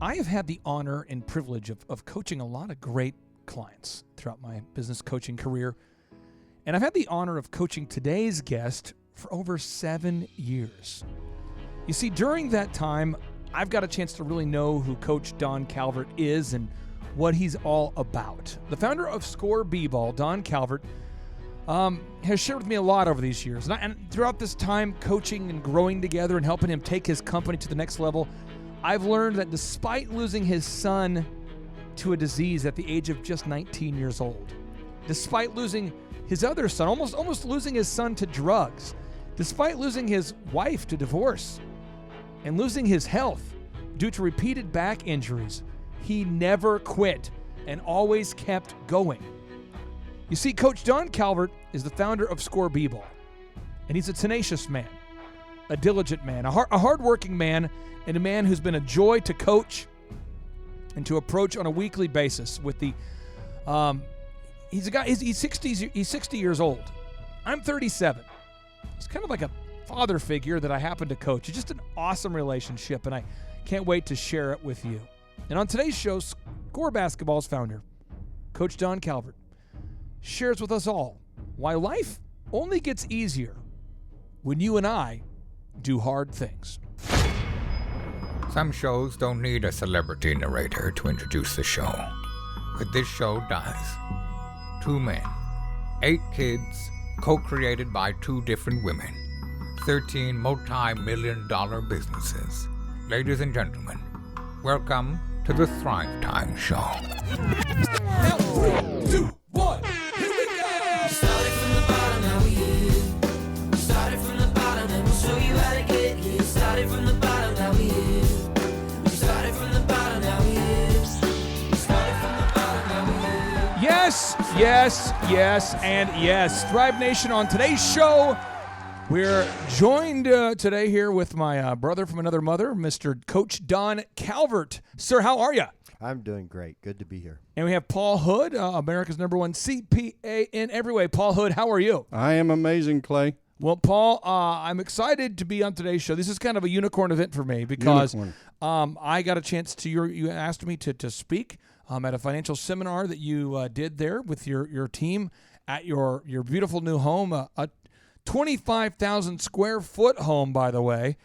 I have had the honor and privilege of coaching a lot of great clients throughout my business coaching career. And I've had the honor of coaching today's guest for over 7 years. You see, during that time, I've got a chance to really know who Coach Don Calvert is and what he's all about. The founder of Score B-Ball, Don Calvert, has shared with me a lot over these years. And throughout this time, coaching and growing together and helping him take his company to the next level, I've learned that despite losing his son to a disease at the age of just 19 years old, despite losing his other son, almost losing his son to drugs, despite losing his wife to divorce, and losing his health due to repeated back injuries, he never quit and always kept going. You see, Coach Don Calvert is the founder of Score B-Ball, and he's a tenacious man, a diligent man, a hardworking man, and a man who's been a joy to coach and to approach on a weekly basis with the he's a guy, he's 60 years old. I'm 37. He's kind of like a father figure that I happen to coach. It's just an awesome relationship, and I can't wait to share it with you. And on today's show, Score Basketball's founder, Coach Don Calvert, shares with us all why life only gets easier when you and I do hard things. Some shows don't need a celebrity narrator to introduce the show, but this show does. 2 men, 8 kids, co-created by 2 different women, 13 multi-million-dollar businesses. Ladies and gentlemen, welcome to the Thrive Time Show. 3, 2, 1, here we go! Started from the bottom, now we here. Started from the bottom, and we'll show you how to get here. Started from the bottom, now we here. We started from the bottom, now we here. Started from the bottom, now we here. Yes, yes, yes, and yes. Thrive Nation, on today's show, we're joined today here with my brother from another mother, Mr. Coach Don Calvert. Sir, how are you? I'm doing great. Good to be here. And we have Paul Hood, America's #1 CPA in every way. Paul Hood, how are you? I am amazing, Clay. Well, Paul, I'm excited to be on today's show. This is kind of a unicorn event for me because I got a chance to, you asked me to speak at a financial seminar that you did there with your team at your beautiful new home, a 25,000 square foot home, by the way.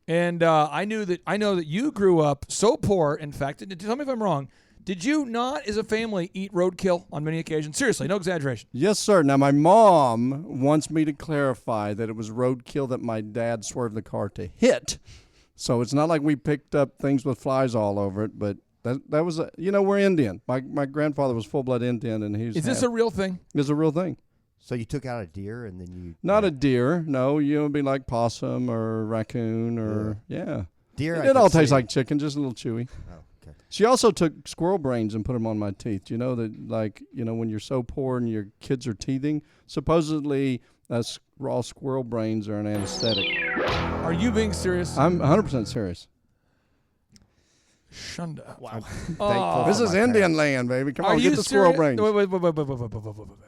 And I know that you grew up so poor. In fact, tell me if I'm wrong. Did you not, as a family, eat roadkill on many occasions? Seriously, no exaggeration. Yes, sir. Now, my mom wants me to clarify that it was roadkill that my dad swerved the car to hit. So it's not like we picked up things with flies all over it, but that was, we're Indian. My grandfather was full-blood Indian, and he's... Is this a real thing? It's a real thing. So you took out a deer and then you... Not a deer. No, would be like possum or raccoon or, yeah. Deer. It all tastes like chicken, just a little chewy. Oh, okay. She also took squirrel brains and put them on my teeth. You know that, when you're so poor and your kids are teething, supposedly raw squirrel brains are an anesthetic. Are you being serious? I'm 100% serious. Shunda. Wow. Thankful This for is my Indian parents. land, baby. Come Are on, you get the squirrel serious? brains. Wait.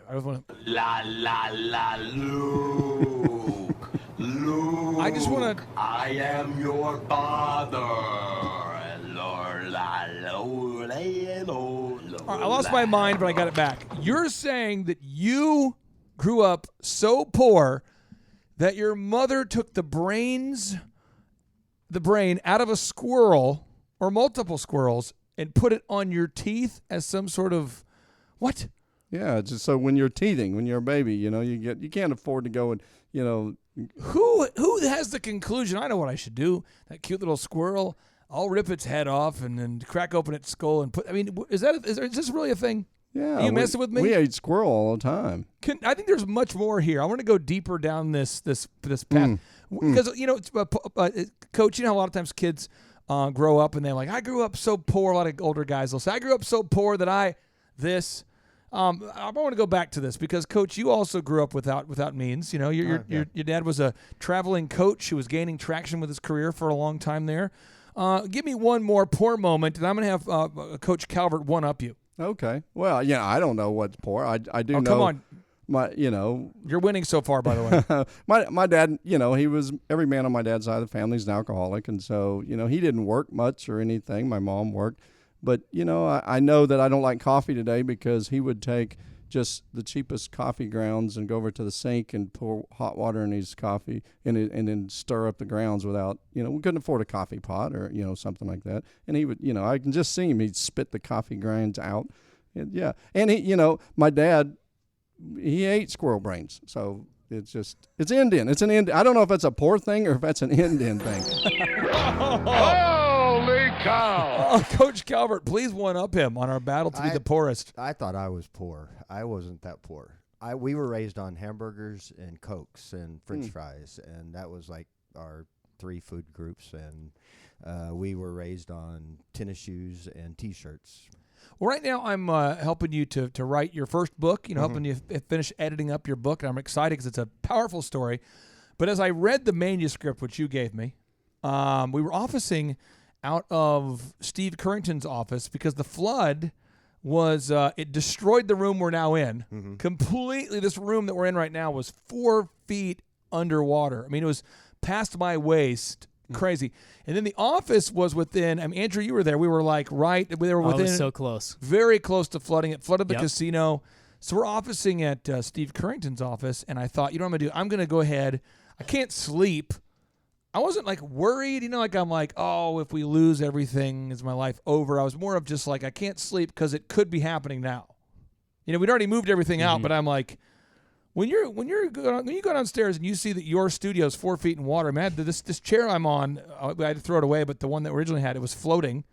I just want to... La la la Luke. Luke. I just want to... I am your father. Lord, la, Lord, Lord, I lost my mind, but I got it back. You're saying that you grew up so poor that your mother took the brain out of a squirrel or multiple squirrels and put it on your teeth as some sort of what? Yeah, it's just so when you're teething, when you're a baby, you can't afford to go and, Who has the conclusion? I know what I should do. That cute little squirrel, I'll rip its head off and then crack open its skull and put. I mean, is this really a thing? Yeah. Are you messing with me? We ate squirrel all the time. I think there's much more here. I want to go deeper down this path because Coach, a lot of times kids grow up and they're like, I grew up so poor. A lot of older guys will say, I grew up so poor that I want to go back to this because, Coach, you also grew up without means. Your dad was a traveling coach who was gaining traction with his career for a long time there. Give me one more poor moment, and I'm going to have Coach Calvert one-up you. Okay. Well, I don't know what's poor. I do know. Come on. You're winning so far, by the way. my dad, he was every man on my dad's side of the family's an alcoholic, and so he didn't work much or anything. My mom worked, but I know that I don't like coffee today because he would take just the cheapest coffee grounds and go over to the sink and pour hot water in his coffee and then stir up the grounds without, we couldn't afford a coffee pot or, something like that. And he would, I can just see him. He'd spit the coffee grinds out. And yeah. And he, my dad, he ate squirrel brains. So it's Indian. It's an Indian. I don't know if it's a poor thing or if that's an Indian thing. Holy cow! Oh, Coach Calvert, please one-up him on our battle to be the poorest. I thought I was poor. I wasn't that poor. We were raised on hamburgers and Cokes and French fries, and that was like our 3 food groups. And we were raised on tennis shoes and T-shirts. Well, right now I'm helping you to write your first book, helping you finish editing up your book, and I'm excited because it's a powerful story. But as I read the manuscript, which you gave me, we were officing out of Steve Currington's office because the flood was it destroyed the room we're now in completely. This room that we're in right now was 4 feet underwater. I mean, it was past my waist. Crazy. And then the office was within, Andrew, you were there. We were like we were within. It was so close. Very close to flooding. It flooded the casino. So we're officing at Steve Currington's office, and I thought, what I'm going to do? I'm going to go ahead. I can't sleep. I wasn't like worried, I'm like, oh, if we lose everything, is my life over? I was more of just like, I can't sleep because it could be happening now. We'd already moved everything out, but I'm like, when you go downstairs and you see that your studio is 4 feet in water, man, this chair I'm on, I had to throw it away, but the one that originally had it was floating.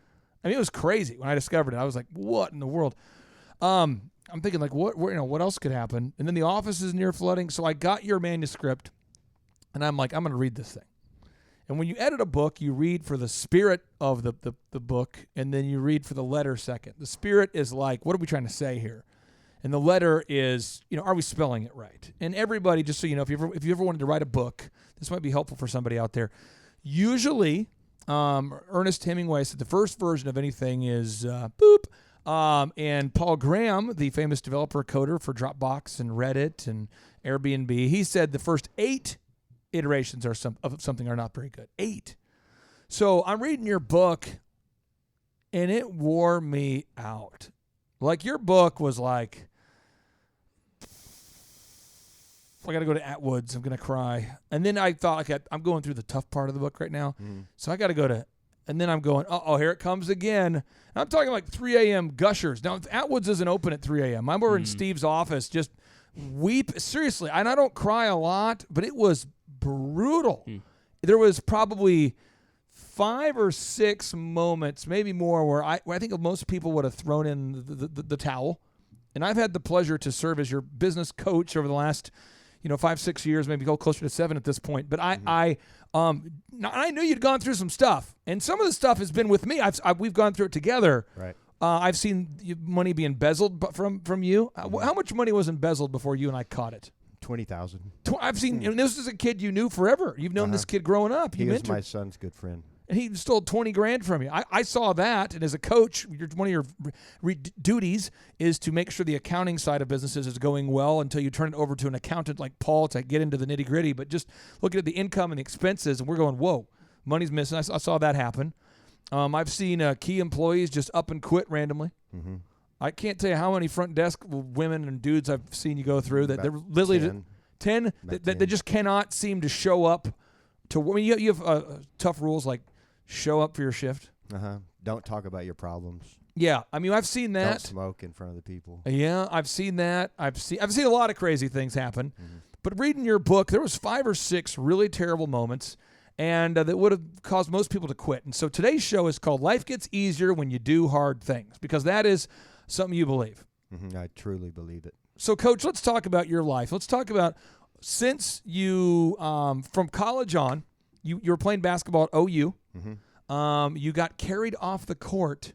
It was crazy when I discovered it. I was like, what in the world? I'm thinking like, what else could happen? And then the office is near flooding, so I got your manuscript, and I'm like, I'm going to read this thing. And when you edit a book, you read for the spirit of the book, and then you read for the letter second. The spirit is like, what are we trying to say here? And the letter is, are we spelling it right? And everybody, just so you know, if you ever wanted to write a book, this might be helpful for somebody out there. Usually, Ernest Hemingway said the first version of anything is boop. And Paul Graham, the famous developer coder for Dropbox and Reddit and Airbnb, he said the first 8 iterations of something are not very good. 8. So I'm reading your book, and it wore me out. Like, your book was like, I got to go to Atwood's. I'm going to cry. And then I thought, okay, I'm going through the tough part of the book right now. So I got to go to, and then I'm going, here it comes again. And I'm talking like 3 a.m. gushers. Now, Atwood's isn't open at 3 a.m. I'm over in Steve's office just weep. Seriously, and I don't cry a lot, but it was brutal. There was probably 5 or 6 moments, maybe more, where I think most people would have thrown in the towel. And I've had the pleasure to serve as your business coach over the last, 5-6 years, maybe go closer to 7 at this point. But I knew you'd gone through some stuff, and some of the stuff has been with me. We've gone through it together. Right. I've seen money be embezzled from you. How much money was embezzled before you and I caught it? 20,000. I've seen, and this is a kid you knew forever. You've known this kid growing up. He was my son's good friend. And he stole $20,000 from you. I saw that, and as a coach, one of your duties is to make sure the accounting side of businesses is going well until you turn it over to an accountant like Paul to get into the nitty-gritty. But just looking at the income and the expenses, and we're going, whoa, money's missing. I saw that happen. I've seen key employees just up and quit randomly. I can't tell you how many front desk women and dudes I've seen you go through that they're literally 10 that they just cannot seem to show up. You have tough rules like show up for your shift. Don't talk about your problems. Yeah, I've seen that. Don't smoke in front of the people. Yeah, I've seen that. I've seen a lot of crazy things happen. But reading your book, there was 5 or 6 really terrible moments, and that would have caused most people to quit. And so today's show is called "Life Gets Easier When You Do Hard Things," because that is something you believe. I truly believe it. So, Coach, let's talk about your life. Let's talk about since you from college on, you were playing basketball at OU. You got carried off the court.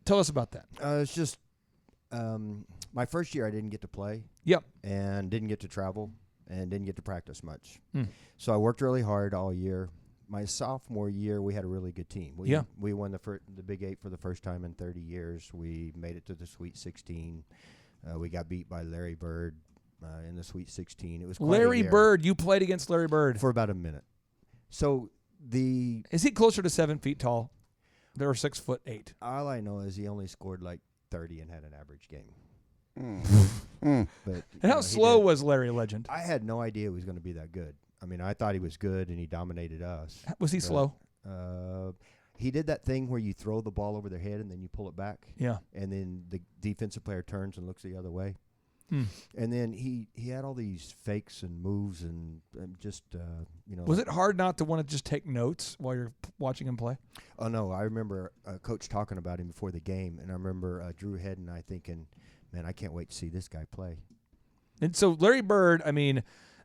Tell us about that. It's just my first year I didn't get to play. Yep. And didn't get to travel and didn't get to practice much. So I worked really hard all year. My sophomore year, we had a really good team. We won the Big 8 for the first time in 30 years. We made it to the Sweet 16. We got beat by Larry Bird, in the Sweet 16. It was quite Larry a year. Bird. You played against Larry Bird. For about a minute. So Is he closer to 7 feet tall? They were 6'8". all I know is he only scored like 30 and had an average game. But And how slow was Larry Legend? I had no idea he was going to be that good. I mean, I thought he was good and he dominated us. Was he slow? He did that thing where you throw the ball over their head and then you pull it back. Yeah. And then the defensive player turns and looks the other way. Hmm. And then he had all these fakes and moves and just, Was it hard not to want to just take notes while you're watching him play? Oh, no. I remember a coach talking about him before the game, and I remember Drew Head and I thinking, man, I can't wait to see this guy play. And so Larry Bird, I mean,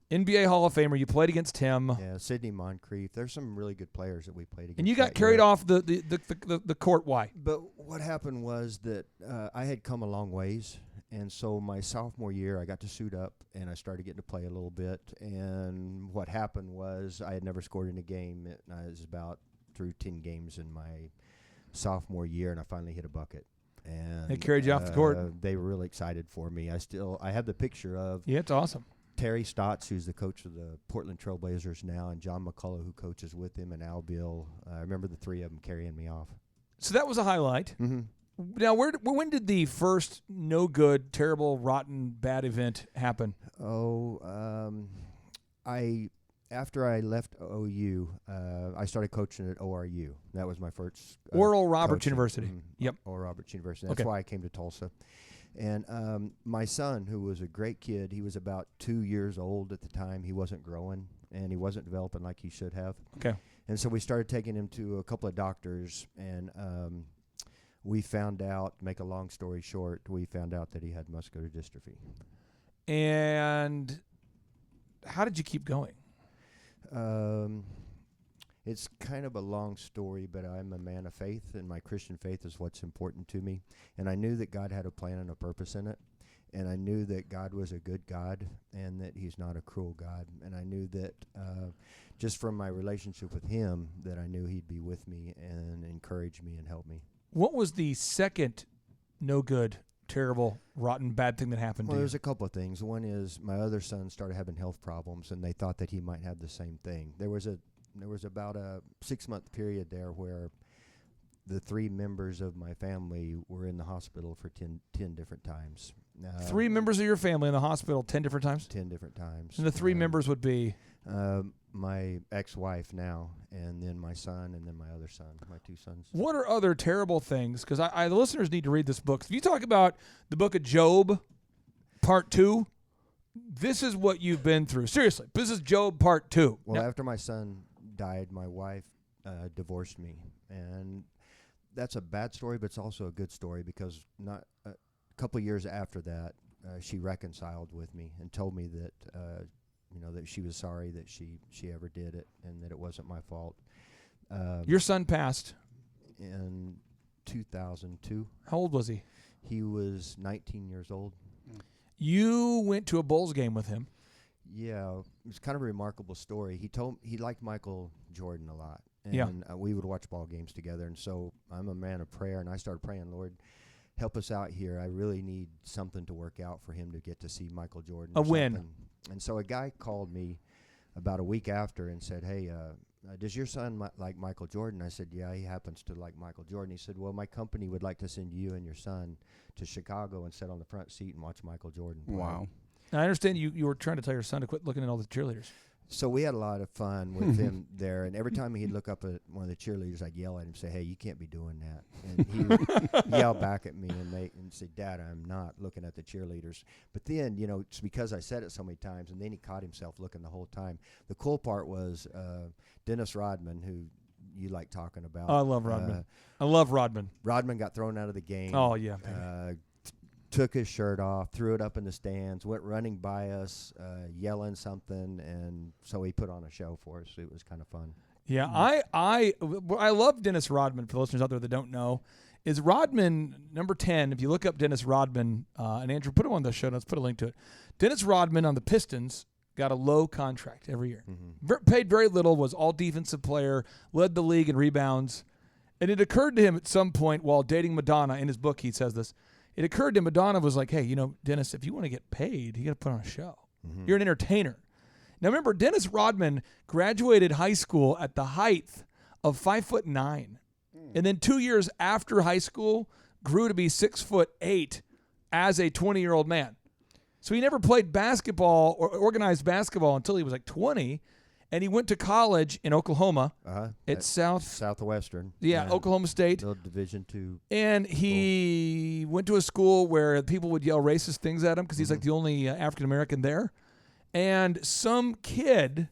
NBA Hall of Famer, you played against him. Yeah, Sidney Moncrief. There's some really good players that we played against. And you got that carried year. off the court. Why? But what happened was that I had come a long ways, and so my sophomore year I got to suit up, and I started getting to play a little bit. And what happened was I had never scored in a game. I was about through 10 games in my sophomore year, and I finally hit a bucket. And They carried you off the court. They were really excited for me. I have the picture of Yeah, it's awesome. Terry Stotts, who's the coach of the Portland Trailblazers now, and John McCullough, who coaches with him, and Al Bill. I remember the three of them carrying me off. So that was a highlight. Mm-hmm. Now, when did the first no good, terrible, rotten, bad event happen? After I left OU, I started coaching at ORU. That was my first Oral Roberts coaching. University. Mhm. Yep. Oral Roberts University. That's Okay. why I came to Tulsa. And my son, who was a great kid, he was about 2 years old at the time. He wasn't growing, and he wasn't developing like he should have. Okay. And so we started taking him to a couple of doctors, and we found out, to make a long story short, we found out that he had muscular dystrophy. And how did you keep going? It's kind of a long story, but I'm a man of faith, and my Christian faith is what's important to me. And I knew that God had a plan and a purpose in it. And I knew that God was a good God and that he's not a cruel God. And I knew that just from my relationship with him, that I knew he'd be with me and encourage me and help me. What was the second no good, terrible, rotten, bad thing that happened Well, to you? there's a couple of things. One is my other son started having health problems, and they thought that he might have the same thing. There was about a 6-month period there where the 3 members of my family were in the hospital for 10 different times. 3 members of your family in the hospital 10 different times? 10 different times. And the 3 members would be? My ex-wife now, and then my son, and then my other son, my 2 sons. What are other terrible things? Because the listeners need to read this book. If you talk about the book of Job, part 2, this is what you've been through. Seriously, this is Job part 2. Well, Now, after my son died, my wife divorced me, and that's a bad story, but it's also a good story because not a couple of years after that, she reconciled with me and told me that that she was sorry that she ever did it and that it wasn't my fault. your son passed. In 2002, How old was he? he was 19 years old. You went to a Bulls game with him. Yeah, it was kind of a remarkable story. He liked Michael Jordan a lot, and Yeah. We would watch ball games together. And so I'm a man of prayer, and I started praying, Lord, help us out here. I really need something to work out for him to get to see Michael Jordan. A or win. something. And so a guy called me about a week after and said, hey, does your son like Michael Jordan? I said, yeah, he happens to like Michael Jordan. He said, well, my company would like to send you and your son to Chicago and sit on the front seat and watch Michael Jordan play. Wow. Now, I understand you were trying to tell your son to quit looking at all the cheerleaders. So we had a lot of fun with him there, and every time he'd look up at one of the cheerleaders, I'd yell at him, say, hey, you can't be doing that. And he would yell back at me and say, Dad, I'm not looking at the cheerleaders. But then, it's because I said it so many times, and then he caught himself looking the whole time. The cool part was Dennis Rodman, who you like talking about. Oh, I love Rodman. I love Rodman. Rodman got thrown out of the game. Oh, yeah, baby. Took his shirt off, threw it up in the stands, went running by us, yelling something, and so he put on a show for us. It was kind of fun. Yeah, I love Dennis Rodman. For listeners out there that don't know, is Rodman number 10. If you look up Dennis Rodman, and Andrew, put him on the show notes, put a link to it. Dennis Rodman on the Pistons got a low contract every year. Paid very little, was all defensive player, led the league in rebounds. And it occurred to him at some point while dating Madonna, in his book he says this, it occurred to Madonna was like, hey, you know, Dennis, if you want to get paid, you got to put on a show. Mm-hmm. You're an entertainer. Now remember, Dennis Rodman graduated high school at the height of 5'9", and then 2 years after high school grew to be 6'8" as a 20-year-old man. So he never played basketball or organized basketball until he was like 20, and he went to college in Oklahoma. At Southwestern. Yeah, Oklahoma State. Little Division II. And he went to a school where people would yell racist things at him because he's like the only African American there. And some kid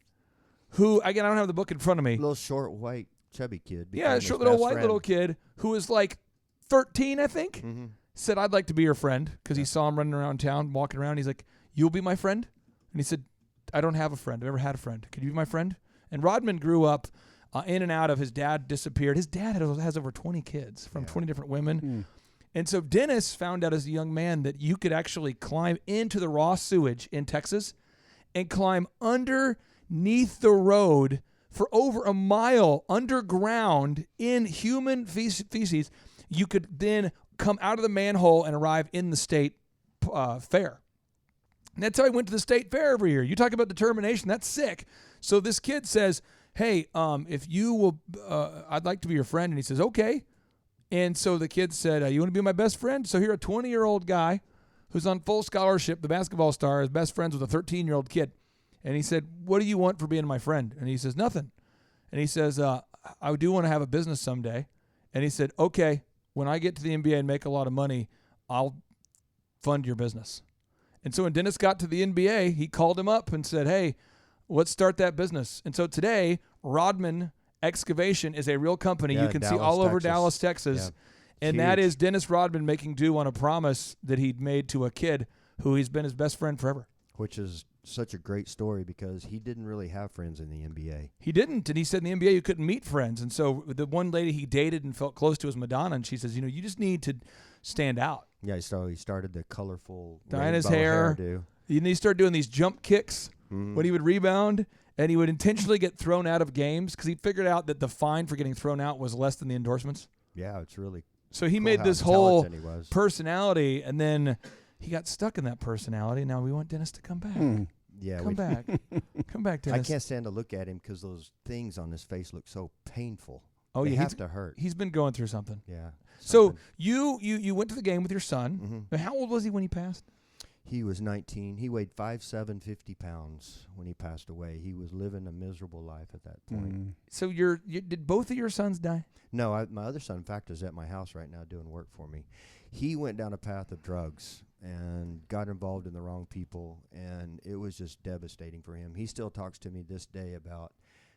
who, again, I don't have the book in front of me. Little short, white, chubby kid. Yeah, a short little white little kid who was like 13, I think, said, I'd like to be your friend because he saw him running around town, walking around. He's like, you'll be my friend? And he said, I don't have a friend. I've never had a friend. Could you be my friend? And Rodman grew up in and out of his dad disappeared. His dad has over 20 kids from 20 different women. And so Dennis found out as a young man that you could actually climb into the raw sewage in Texas and climb underneath the road for over a mile underground in human feces. You could then come out of the manhole and arrive in the state fair. And that's how he went to the state fair every year. You talk about determination. That's sick. So this kid says, hey, if you will, I'd like to be your friend. And he says, okay. And so the kid said, you want to be my best friend? So here a 20-year-old guy who's on full scholarship, the basketball star, is best friends with a 13-year-old kid. And he said, what do you want for being my friend? And he says, nothing. And he says, I do want to have a business someday. And he said, okay, when I get to the NBA and make a lot of money, I'll fund your business. And so when Dennis got to the NBA, he called him up and said, hey, let's start that business. And so today, Rodman Excavation is a real company you can see all over Dallas, Texas. Yeah. And that is Dennis Rodman making due on a promise that he'd made to a kid who he's been his best friend forever. Which is such a great story because he didn't really have friends in the NBA. He didn't. And he said in the NBA you couldn't meet friends. And so the one lady he dated and felt close to was Madonna. And she says, you know, you just need to stand out. Yeah, so he started the colorful dyeing his hair. Hairdo. And he started doing these jump kicks when he would rebound. And he would intentionally get thrown out of games because he figured out that the fine for getting thrown out was less than the endorsements. Yeah, it's really So he cool made how this whole intelligent he was. personality, and then he got stuck in that personality. Now we want Dennis to come back. Yeah, Come back. Come back, Dennis. I can't stand to look at him because those things on his face look so painful. Oh, they yeah, have to hurt. He's been going through something. Yeah. So you went to the game with your son. And how old was he when he passed? He was 19. He weighed 5'7", 50 pounds when he passed away. He was living a miserable life at that point. So did both of your sons die? No, my other son, in fact, is at my house right now doing work for me. He went down a path of drugs and got involved in the wrong people, and it was just devastating for him. He still talks to me this day about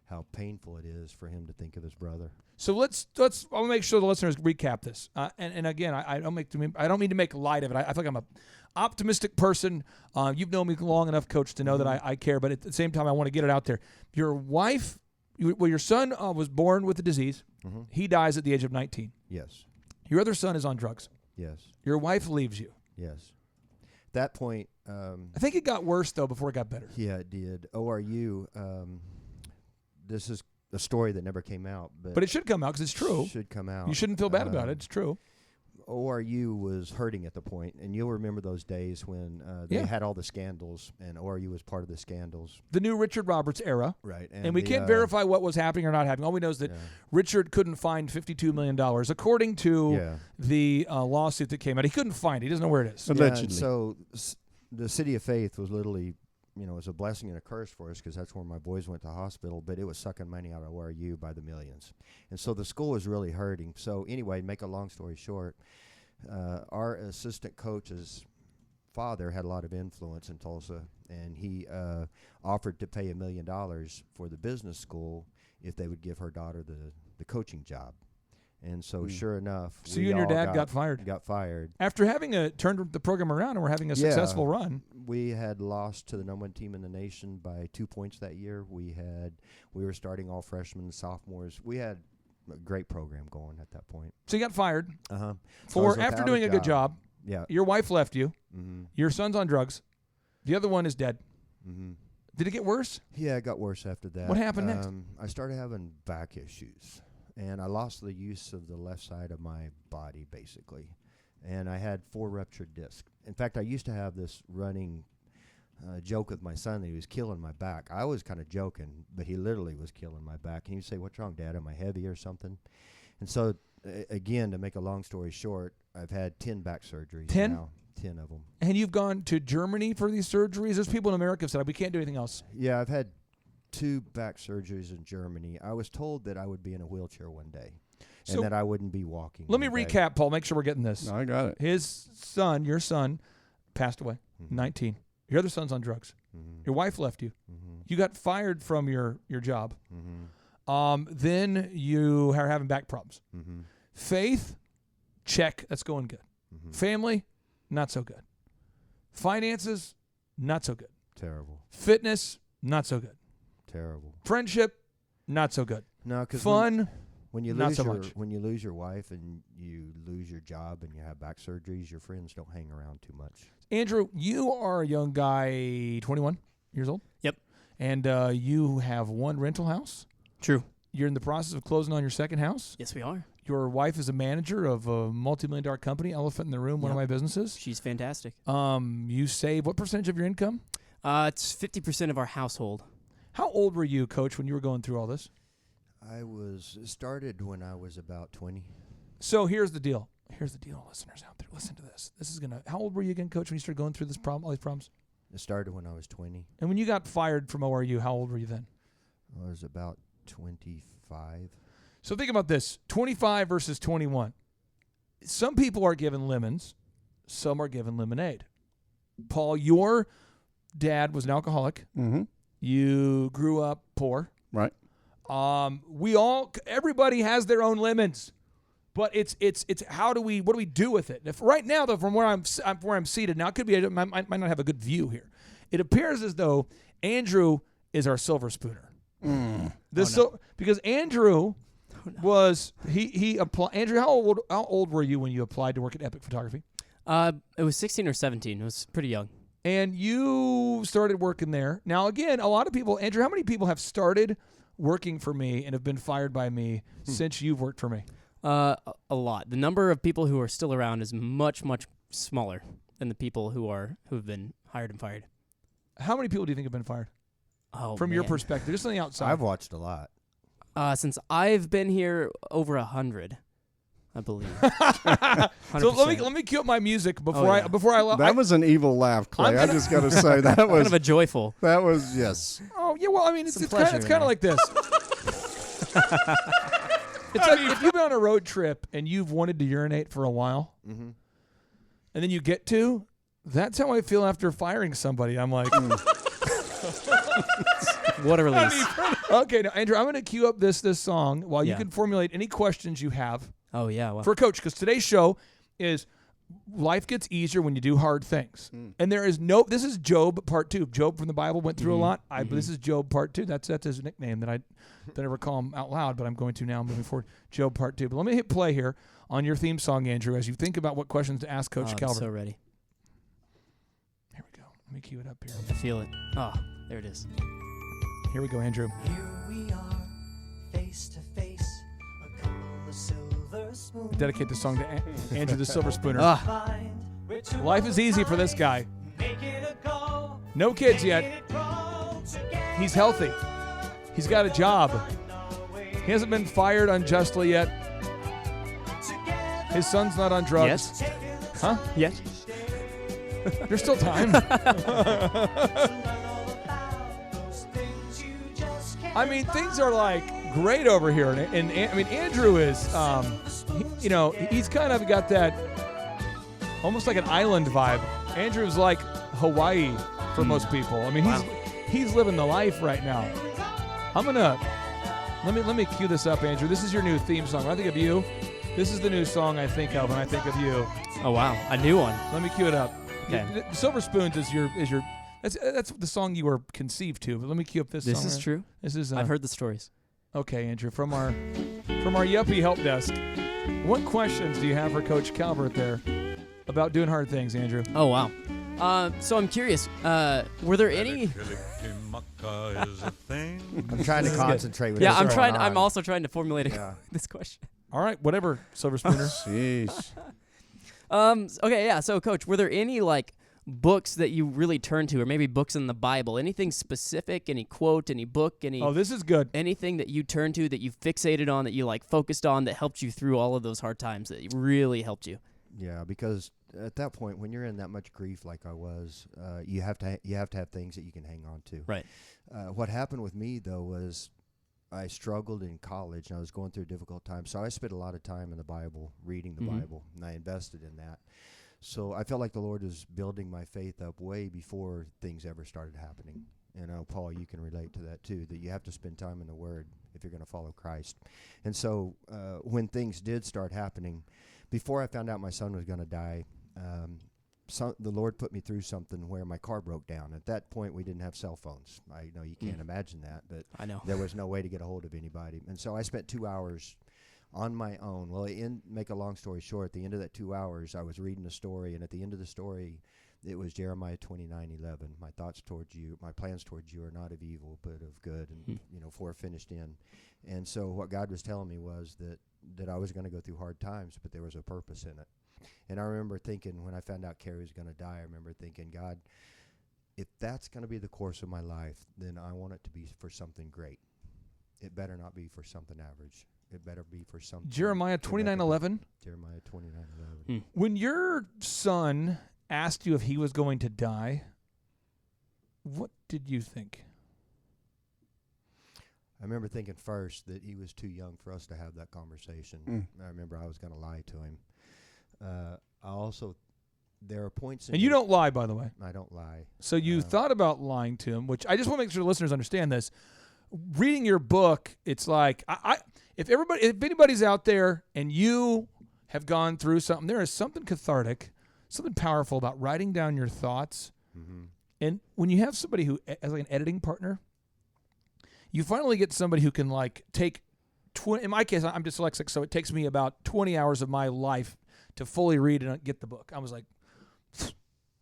how painful it is for him to think of his brother. So let's I'll make sure the listeners recap this. And again, I don't mean to make light of it. I feel like I'm a optimistic person. You've known me long enough, Coach, to know that I care. But at the same time, I want to get it out there. Your son was born with a disease. He dies at the age of 19. Yes. Your other son is on drugs. Yes. Your wife leaves you. Yes. At that point, I think it got worse though before it got better. Yeah, it did. ORU. This is a story that never came out, but it should come out because it's true. Should come out. You shouldn't feel bad about it. It's true. ORU was hurting at the point, and you'll remember those days when they had all the scandals, and ORU was part of the scandals. The new Richard Roberts era. Right. And we can't verify what was happening or not happening. All we know is that Richard couldn't find $52 million, according to the lawsuit that came out. He couldn't find it. He doesn't know where it is. Allegedly. So the City of Faith was literally, it was a blessing and a curse for us because that's where my boys went to hospital, but it was sucking money out of ORU by the millions. And so the school was really hurting. So anyway, make a long story short, our assistant coach's father had a lot of influence in Tulsa, and he offered to pay $1 million for the business school if they would give her daughter the coaching job. And so sure enough, so you and your dad got fired. Got fired. After having turned the program around and we're having a successful run. We had lost to the number one team in the nation by 2 points that year. We were starting all freshmen, sophomores. We had a great program going at that point. So you got fired. So after doing a good job. Yeah. Your wife left you. Your son's on drugs. The other one is dead. Did it get worse? Yeah, it got worse after that. What happened next? I started having back issues, and I lost the use of the left side of my body, basically. and I had 4 ruptured discs. In fact, I used to have this running joke with my son that he was killing my back. I was kind of joking, but he literally was killing my back. And he'd say, "What's wrong, Dad? Am I heavy or something?" And so, again, to make a long story short, I've had 10 back surgeries 10? now. 10 of them. And you've gone to Germany for these surgeries? There's people in America who said, we can't do anything else. Yeah, I've had 2 back surgeries in Germany. I was told that I would be in a wheelchair one day So and that I wouldn't be walking. let me one day. recap, Paul. Make sure we're getting this. I got it. His son, your son, passed away, Mhm. 19. Your other son's on drugs. Mhm. Your wife left you. Mhm. You got fired from your job. Mhm. Then you are having back problems. Mhm. Faith, check. That's going good. Mhm. Family, not so good. Finances, not so good. Terrible. Fitness, not so good. Terrible. Friendship, not so good. No, because Fun, when you not lose so your much. when you lose your wife and you lose your job and you have back surgeries, your friends don't hang around too much. Andrew, you are a young guy, 21 years old. Yep. And you have 1 rental house. True. You're in the process of closing on your second house. Yes, we are. Your wife is a manager of a multi-million-dollar company, Elephant in the Room, one of Yep. my businesses. She's fantastic. You save what percentage of your income? It's 50% of our household. How old were you, Coach, when you were going through all this? It started when I was about 20. So here's the deal. Here's the deal, listeners out there. Listen to this. How old were you again, Coach, when you started going through all these problems? It started when I was 20. And when you got fired from ORU, how old were you then? I was about 25. So think about this, 25 versus 21. Some people are given lemons. Some are given lemonade. Paul, your dad was an alcoholic. Mm-hmm. You grew up poor. Right. Everybody has their own lemons, but it's what do we do with it? If right now, though, from where I'm seated now, it could be I might not have a good view here. It appears as though Andrew is our silver spooner. Because Andrew was he applied. Andrew, how old were you when you applied to work at Epic Photography? It was 16 or 17. It was pretty young. And you started working there. Now, again, a lot of people, Andrew, how many people have started working for me and have been fired by me since you've worked for me? A lot. The number of people who are still around is much, much smaller than the people who've been hired and fired. How many people do you think have been fired? Oh, From your man. perspective, just on the outside. I've watched a lot. Since I've been here, over 100, I believe. So let me cue up my music before I That was an evil laugh, Clay. I just got to say that kind was of a joyful. that was yes. Oh yeah, well I mean it's Some kind pleasure of like this. It's like if you've been on a road trip and you've wanted to urinate for a while, Mm-hmm. and then you get to. That's how I feel after firing somebody. I'm like, What a release. okay, now Andrew, I'm going to cue up this song while you Yeah. can formulate any questions you have Oh, yeah. Well, for Coach, because today's show is life gets easier when you do hard things. And there is this is Job part 2. Job from the Bible went through a lot. This is Job part 2. That's his nickname that I never call him out loud, but I'm going to now moving forward. Job part 2. But let me hit play here on your theme song, Andrew, as you think about what questions to ask Coach I'm Calvert. so ready. Here we go. Let me cue it up here. I feel it. Oh, there it is. Here we go, Andrew. Here we are, face to face, a couple of silver spoons. Dedicate the song to Andrew the Silver Spooner. Find where to Life is easy for this guy. make it a go. No kids yet. It grow together. He's healthy. He's got a job. He hasn't been fired unjustly yet. His son's not on drugs. Yes? Huh? Yes? There's still time. I mean, things are like great over here, and I mean, Andrew is, he's kind of got that almost like an island vibe. Andrew's like Hawaii for most people. I mean, he's living the life right now. I'm gonna let me cue this up, Andrew. This is your new theme song. When I think of you, this is the new song I think of when I think of you. Oh, wow. A new one. Let me cue it up. Okay. Silver Spoons is your. That's the song you were conceived to. But let me cue up this song. This is right? true. This is. I've heard the stories. Okay, Andrew, from our Yuppie help desk. What questions do you have for Coach Calvert there about doing hard things, Andrew? Oh, wow. So I'm curious. Were there any? I'm trying to concentrate with Yeah, this I'm going trying. on. I'm also trying to formulate Yeah. this question. All right, whatever, Silver Spooner. Sheesh. Okay, yeah. So, Coach, were there any like books that you really turned to, or maybe books in the Bible? Anything specific? Any quote? Any book? Any? Oh, this is good. Anything that you turned to that you fixated on, that you like focused on, that helped you through all of those hard times, that really helped you? Yeah, because at that point, when you're in that much grief like I was, you have to have things that you can hang on to. Right. What happened with me though was I struggled in college and I was going through a difficult time. So I spent a lot of time in the Bible, reading the Bible, and I invested in that. So I felt like the Lord was building my faith up way before things ever started happening. And Paul, you can relate to that too, that you have to spend time in the Word if you're going to follow Christ. And so when things did start happening, before I found out my son was going to die, the Lord put me through something where my car broke down. At that point, we didn't have cell phones. I know you can't imagine that, but I know. there was no way to get a hold of anybody. And so I spent 2 hours on my own. Well, make a long story short, at the end of that 2 hours, I was reading a story, and at the end of the story, it was Jeremiah 29:11. My thoughts towards you, my plans towards you are not of evil, but of good, and for a finished end. And so what God was telling me was that I was going to go through hard times, but there was a purpose in it. And I remember thinking, when I found out Carrie was going to die, I remember thinking, God, if that's going to be the course of my life, then I want it to be for something great. It better not be for something average. It better be for something. Jeremiah 29:11. Jeremiah 29:11. When your son asked you if he was going to die, what did you think? I remember thinking first that he was too young for us to have that conversation. I remember I was going to lie to him. I also, there are points in And you don't lie, by the way. I don't lie. So you thought about lying to him, which I just want to make sure the listeners understand this. Reading your book, it's like, if anybody's out there and you have gone through something, there is something cathartic, something powerful about writing down your thoughts. And when you have somebody who, as like an editing partner, you finally get somebody who can like take, in my case, I'm dyslexic, so it takes me about 20 hours of my life to fully read and get the book. I was like,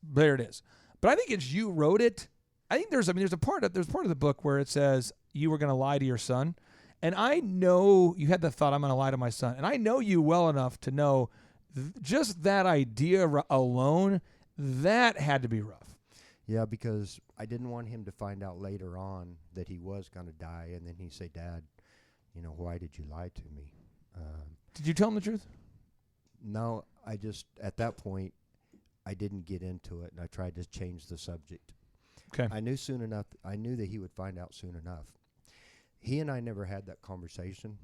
there it is. But I think it's you wrote it. I think there's part of the book where it says you were going to lie to your son. And I know you had the thought, I'm going to lie to my son. And I know you well enough to know just that idea alone, that had to be rough. Yeah, because I didn't want him to find out later on that he was going to die. And then he'd say, Dad, why did you lie to me? Did you tell him the truth? No, I just, at that point, I didn't get into it, and I tried to change the subject. Okay. I knew that he would find out soon enough. He and I never had that conversation,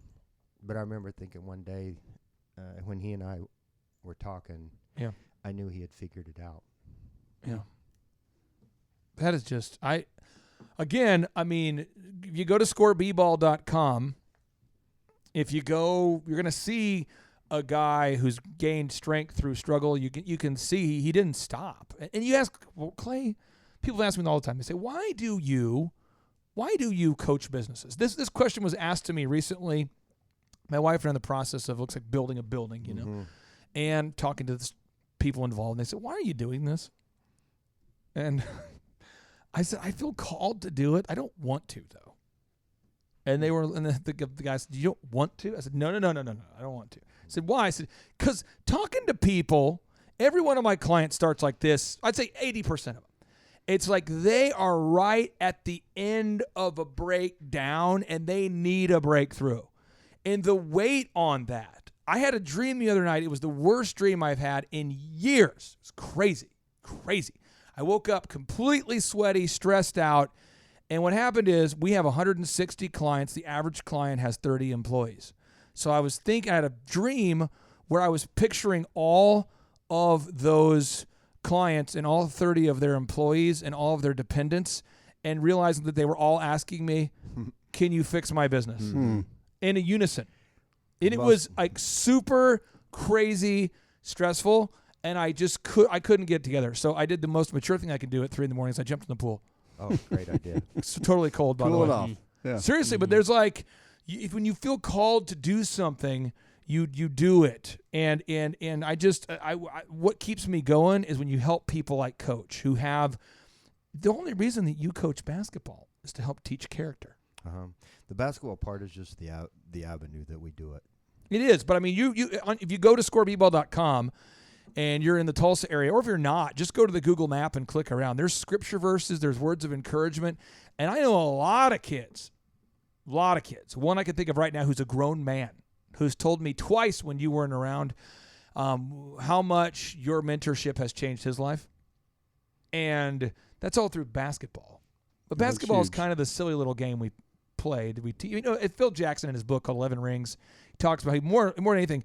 but I remember thinking one day when he and I were talking, I knew he had figured it out. Yeah. That is just, if you go to scoreball.com, if you go, you're going to see a guy who's gained strength through struggle. You can see he didn't stop. And you ask, well, Clay, people ask me all the time. They say, why do you coach businesses? This question was asked to me recently. My wife are in the process of, looks like building a building, and talking to people involved. And they said, why are you doing this? And I said, I feel called to do it. I don't want to, though. And the guy said, you don't want to? I said, no, I don't want to. I said, why? I said, because talking to people, every one of my clients starts like this. I'd say 80% of them. It's like they are right at the end of a breakdown and they need a breakthrough. And the weight on that. I had a dream the other night. It was the worst dream I've had in years. It's crazy. I woke up completely sweaty, stressed out. And what happened is we have 160 clients. The average client has 30 employees. So I had a dream where I was picturing all of those clients and all 30 of their employees and all of their dependents and realizing that they were all asking me, can you fix my business? In a unison. And it was like super crazy stressful, and I couldn't get it together. So I did the most mature thing I could do at 3 a.m. I jumped in the pool. Oh, great idea. It's totally cold, by the way. Cool it off. Yeah. Seriously, but there's like, when you feel called to do something, you do it. And what keeps me going is when you help people like Coach who have, the only reason that you coach basketball is to help teach character. The basketball part is just the avenue that we do it. It is, but I mean, if you go to scoreball.com, and you're in the Tulsa area, or if you're not, just go to the Google map and click around. There's scripture verses, there's words of encouragement, and I know a lot of kids. One I can think of right now who's a grown man who's told me twice when you weren't around how much your mentorship has changed his life. And that's all through basketball. But basketball is kind of the silly little game we played. Phil Jackson in his book called 11 Rings, he talks about more than anything,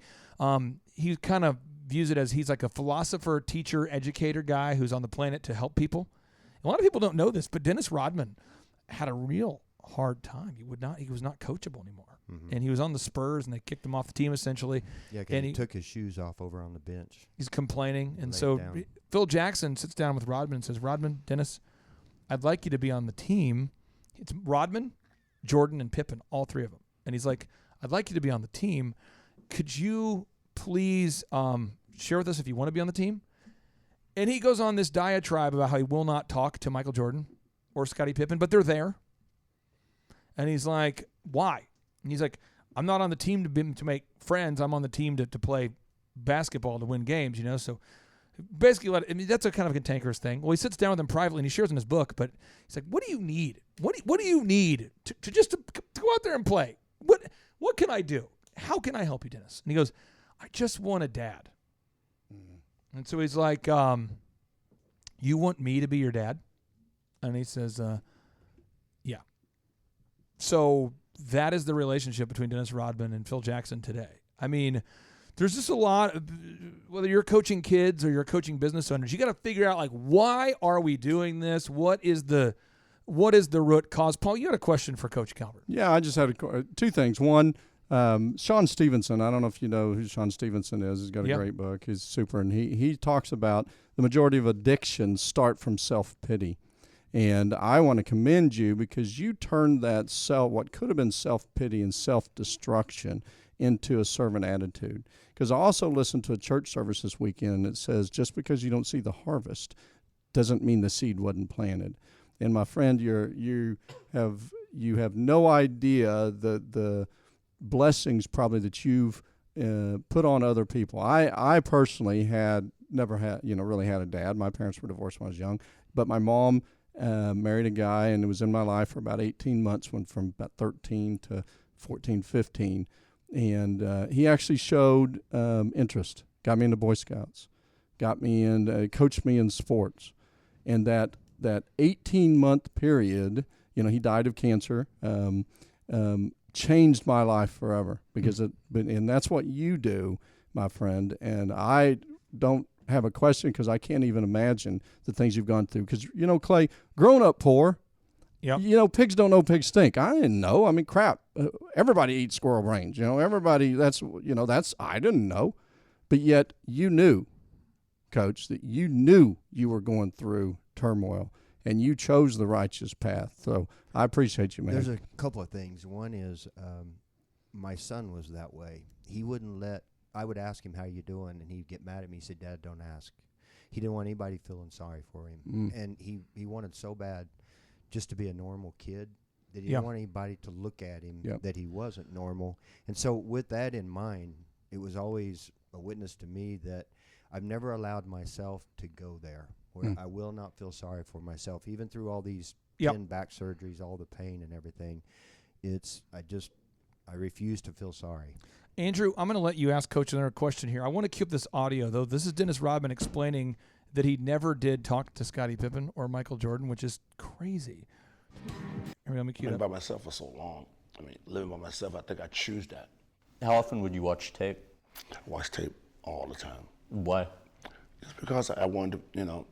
he kind of views it as he's like a philosopher, teacher, educator guy who's on the planet to help people. A lot of people don't know this, but Dennis Rodman had a real hard time. He was not coachable anymore. Mm-hmm. And he was on the Spurs, and they kicked him off the team essentially. Yeah, and he took his shoes off over on the bench. He's complaining, and so Phil Jackson sits down with Rodman and says, "Rodman, Dennis, I'd like you to be on the team." It's Rodman, Jordan, and Pippen, all three of them. And he's like, "I'd like you to be on the team. Could you please share with us if you want to be on the team?" And he goes on this diatribe about how he will not talk to Michael Jordan or Scottie Pippen, but they're there. And he's like, "Why?" And he's like, "I'm not on the team to make friends. I'm on the team to play basketball, to win games, So basically, that's a kind of a cantankerous thing. Well, he sits down with him privately, and he shares in his book, but he's like, "What do you need? What do you need to go out there and play? What can I do? How can I help you, Dennis?" And he goes, "I just want a dad." Mm-hmm. And so he's like, "You want me to be your dad?" And he says, "Yeah." So that is the relationship between Dennis Rodman and Phil Jackson today. I mean, there's just a lot of, whether you're coaching kids or you're coaching business owners, you got to figure out, like, why are we doing this? What is the root cause? Paul, you had a question for Coach Calvert. Yeah, I just had two things. One, Sean Stevenson, I don't know if you know who Sean Stevenson is. He's got a great book. He's super, and he talks about the majority of addictions start from self-pity. And I want to commend you because you turned that what could have been self-pity and self-destruction into a servant attitude. Because I also listened to a church service this weekend, and it says just because you don't see the harvest doesn't mean the seed wasn't planted. And my friend, you have no idea the blessings probably that you've put on other people. I personally never had really had a dad. My parents were divorced when I was young, but my mom married a guy, and it was in my life for about 18 months, went from about 13 to 14, 15. And he actually showed interest, got me into Boy Scouts, got me in, coached me in sports. And that 18-month period, he died of cancer, changed my life forever because and that's what you do, my friend. And I don't have a question because I can't even imagine the things you've gone through. Because, Clay, growing up poor, pigs don't know pigs stink. I didn't know. I mean, crap. Everybody eats squirrel brains. Everybody, I didn't know. But yet you knew, Coach, that you knew you were going through turmoil and you chose the righteous path. So I appreciate you, man. There's a couple of things. One is my son was that way. He wouldn't I would ask him, "How you doing?" And he'd get mad at me. He said, "Dad, don't ask." He didn't want anybody feeling sorry for him. And he wanted so bad just to be a normal kid that he didn't want anybody to look at him that he wasn't normal. And so with that in mind, it was always a witness to me that I've never allowed myself to go there, where I will not feel sorry for myself. Even through all these 10 back surgeries, all the pain and everything, I refuse to feel sorry. Andrew, I'm going to let you ask Coach another question here. I want to keep this audio, though. This is Dennis Rodman explaining that he never did talk to Scottie Pippen or Michael Jordan, which is crazy. Let me cue I've it been up. by myself for so long. I mean, living by myself, I think I choose that. How often would you watch tape? I watch tape all the time. Why? It's because I wanted to,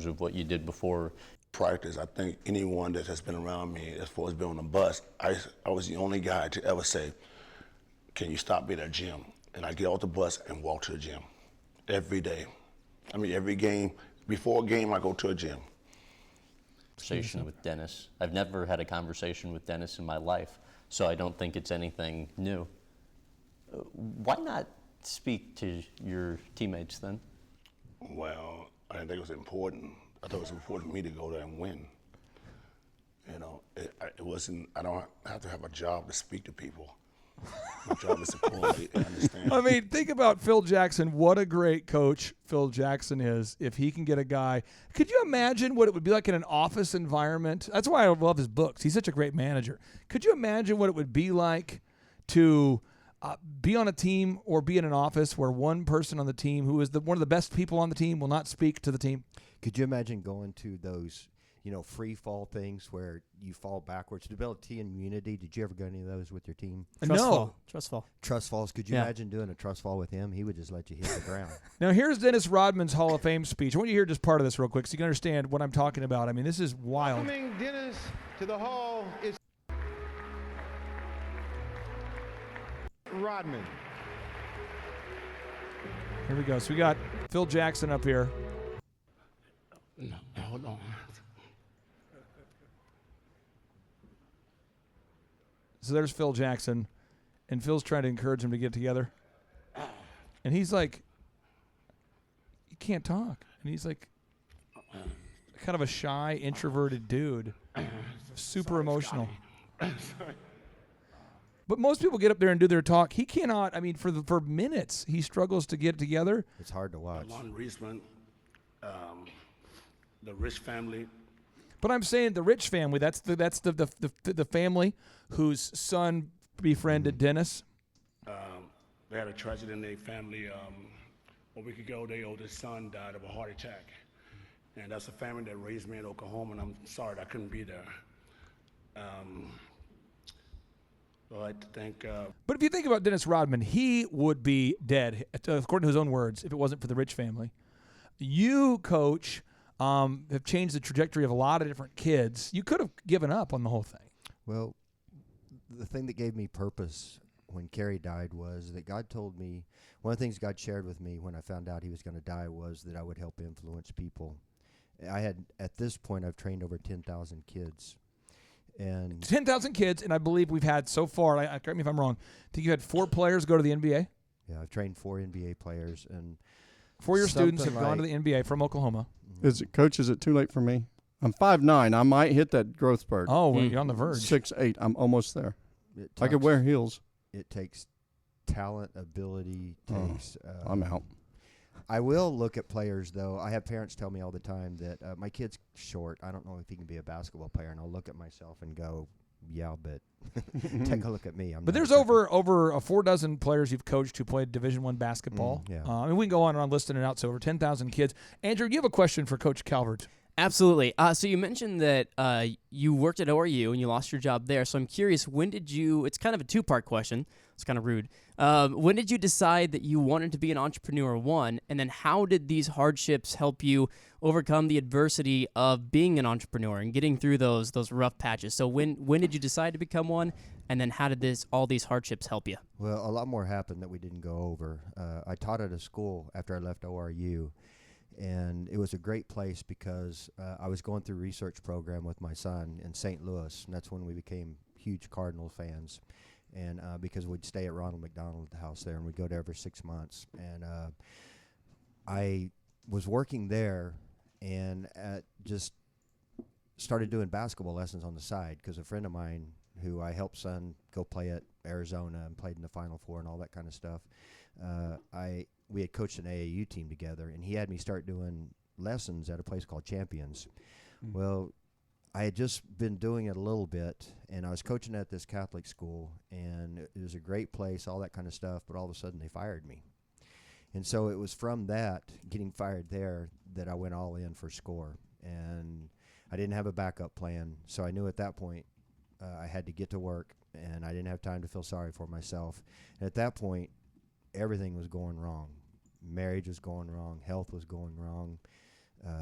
Of what you did before. practice. I think anyone that has been around me, as far as being on the bus, I was the only guy to ever say, "Can you stop me at a gym?" And I get off the bus and walk to the gym every day. I mean, every game, before a game, I go to a gym. Conversation with Dennis. I've never had a conversation with Dennis in my life, so I don't think it's anything new. Why not speak to your teammates then? Well, I didn't think it was important. I thought it was important for me to go there and win. It wasn't, I don't have to have a job to speak to people. My job is to correlate and understand. I mean, think about Phil Jackson. What a great coach Phil Jackson is. If he can get a guy, could you imagine what it would be like in an office environment? That's why I love his books. He's such a great manager. Could you imagine what it would be like to be on a team or be in an office where one person on the team who is one of the best people on the team will not speak to the team? Could you imagine going to those, free fall things where you fall backwards to build team immunity? Did you ever go any of those with your team? No. Trust falls. Could you imagine doing a trust fall with him? He would just let you hit the ground. Now, here's Dennis Rodman's Hall of Fame speech. I want you to hear just part of this real quick so you can understand what I'm talking about. I mean, this is wild. Welcoming Dennis to the hall is Rodman. Here we go. So we got Phil Jackson up here. No, hold on. So there's Phil Jackson, and Phil's trying to encourage him to get together. And he's like, you can't talk. And he's like, kind of a shy, introverted dude, super emotional. But most people get up there and do their talk. He cannot. I mean, for minutes, he struggles to get it together. It's hard to watch. Lon Reisman, the Rich family. But I'm saying the Rich family. That's the family whose son befriended Dennis. They had a tragedy in their family. A week ago, their oldest son died of a heart attack. And that's a family that raised me in Oklahoma, and I'm sorry that I couldn't be there. I'd like to thank... But if you think about Dennis Rodman, he would be dead, according to his own words, if it wasn't for the Rich family. You, Coach, have changed the trajectory of a lot of different kids. You could have given up on the whole thing. Well, the thing that gave me purpose when Kerry died was that God told me, one of the things God shared with me when I found out he was going to die was that I would help influence people. At this point, I've trained over 10,000 kids. And 10,000 kids, and I believe we've had so far, correct me if I'm wrong, I think you had 4 players go to the NBA. Yeah, I've trained 4 NBA players. And 4 of your students have gone to the NBA from Oklahoma. Coach, is it too late for me? I'm 5'9". I might hit that growth spurt. Oh, well, you're on the verge. 6'8". I'm almost there. I could wear heels. It takes talent, ability. I'm out. I will look at players, though. I have parents tell me all the time that my kid's short. I don't know if he can be a basketball player. And I'll look at myself and go, yeah, but take a look at me. But there's over 4 dozen players you've coached who played Division I basketball. Yeah. I mean, we can go on and on listing it out. So over 10,000 kids. Andrew, you have a question for Coach Calvert. Absolutely. So you mentioned that you worked at ORU and you lost your job there. So I'm curious, when did you – it's kind of a 2-part question. It's kind of rude. When did you decide that you wanted to be an entrepreneur, one, and then how did these hardships help you overcome the adversity of being an entrepreneur and getting through those rough patches? So when did you decide to become one, and then how did all these hardships help you? Well, a lot more happened that we didn't go over. I taught at a school after I left ORU. And it was a great place because I was going through a research program with my son in St. Louis, and that's when we became huge Cardinal fans. And because we'd stay at Ronald McDonald's house there, and we'd go there every 6 months. And I was working there and just started doing basketball lessons on the side because a friend of mine who I helped son go play at Arizona and played in the Final Four and all that kind of stuff, we had coached an AAU team together, and he had me start doing lessons at a place called Champions. Mm-hmm. Well, I had just been doing it a little bit, and I was coaching at this Catholic school, and it was a great place, all that kind of stuff, but all of a sudden they fired me. And so it was from that, getting fired there, that I went all in for SCORE. And I didn't have a backup plan, so I knew at that point I had to get to work, and I didn't have time to feel sorry for myself. And at that point, everything was going wrong. Marriage was going wrong. Health was going wrong.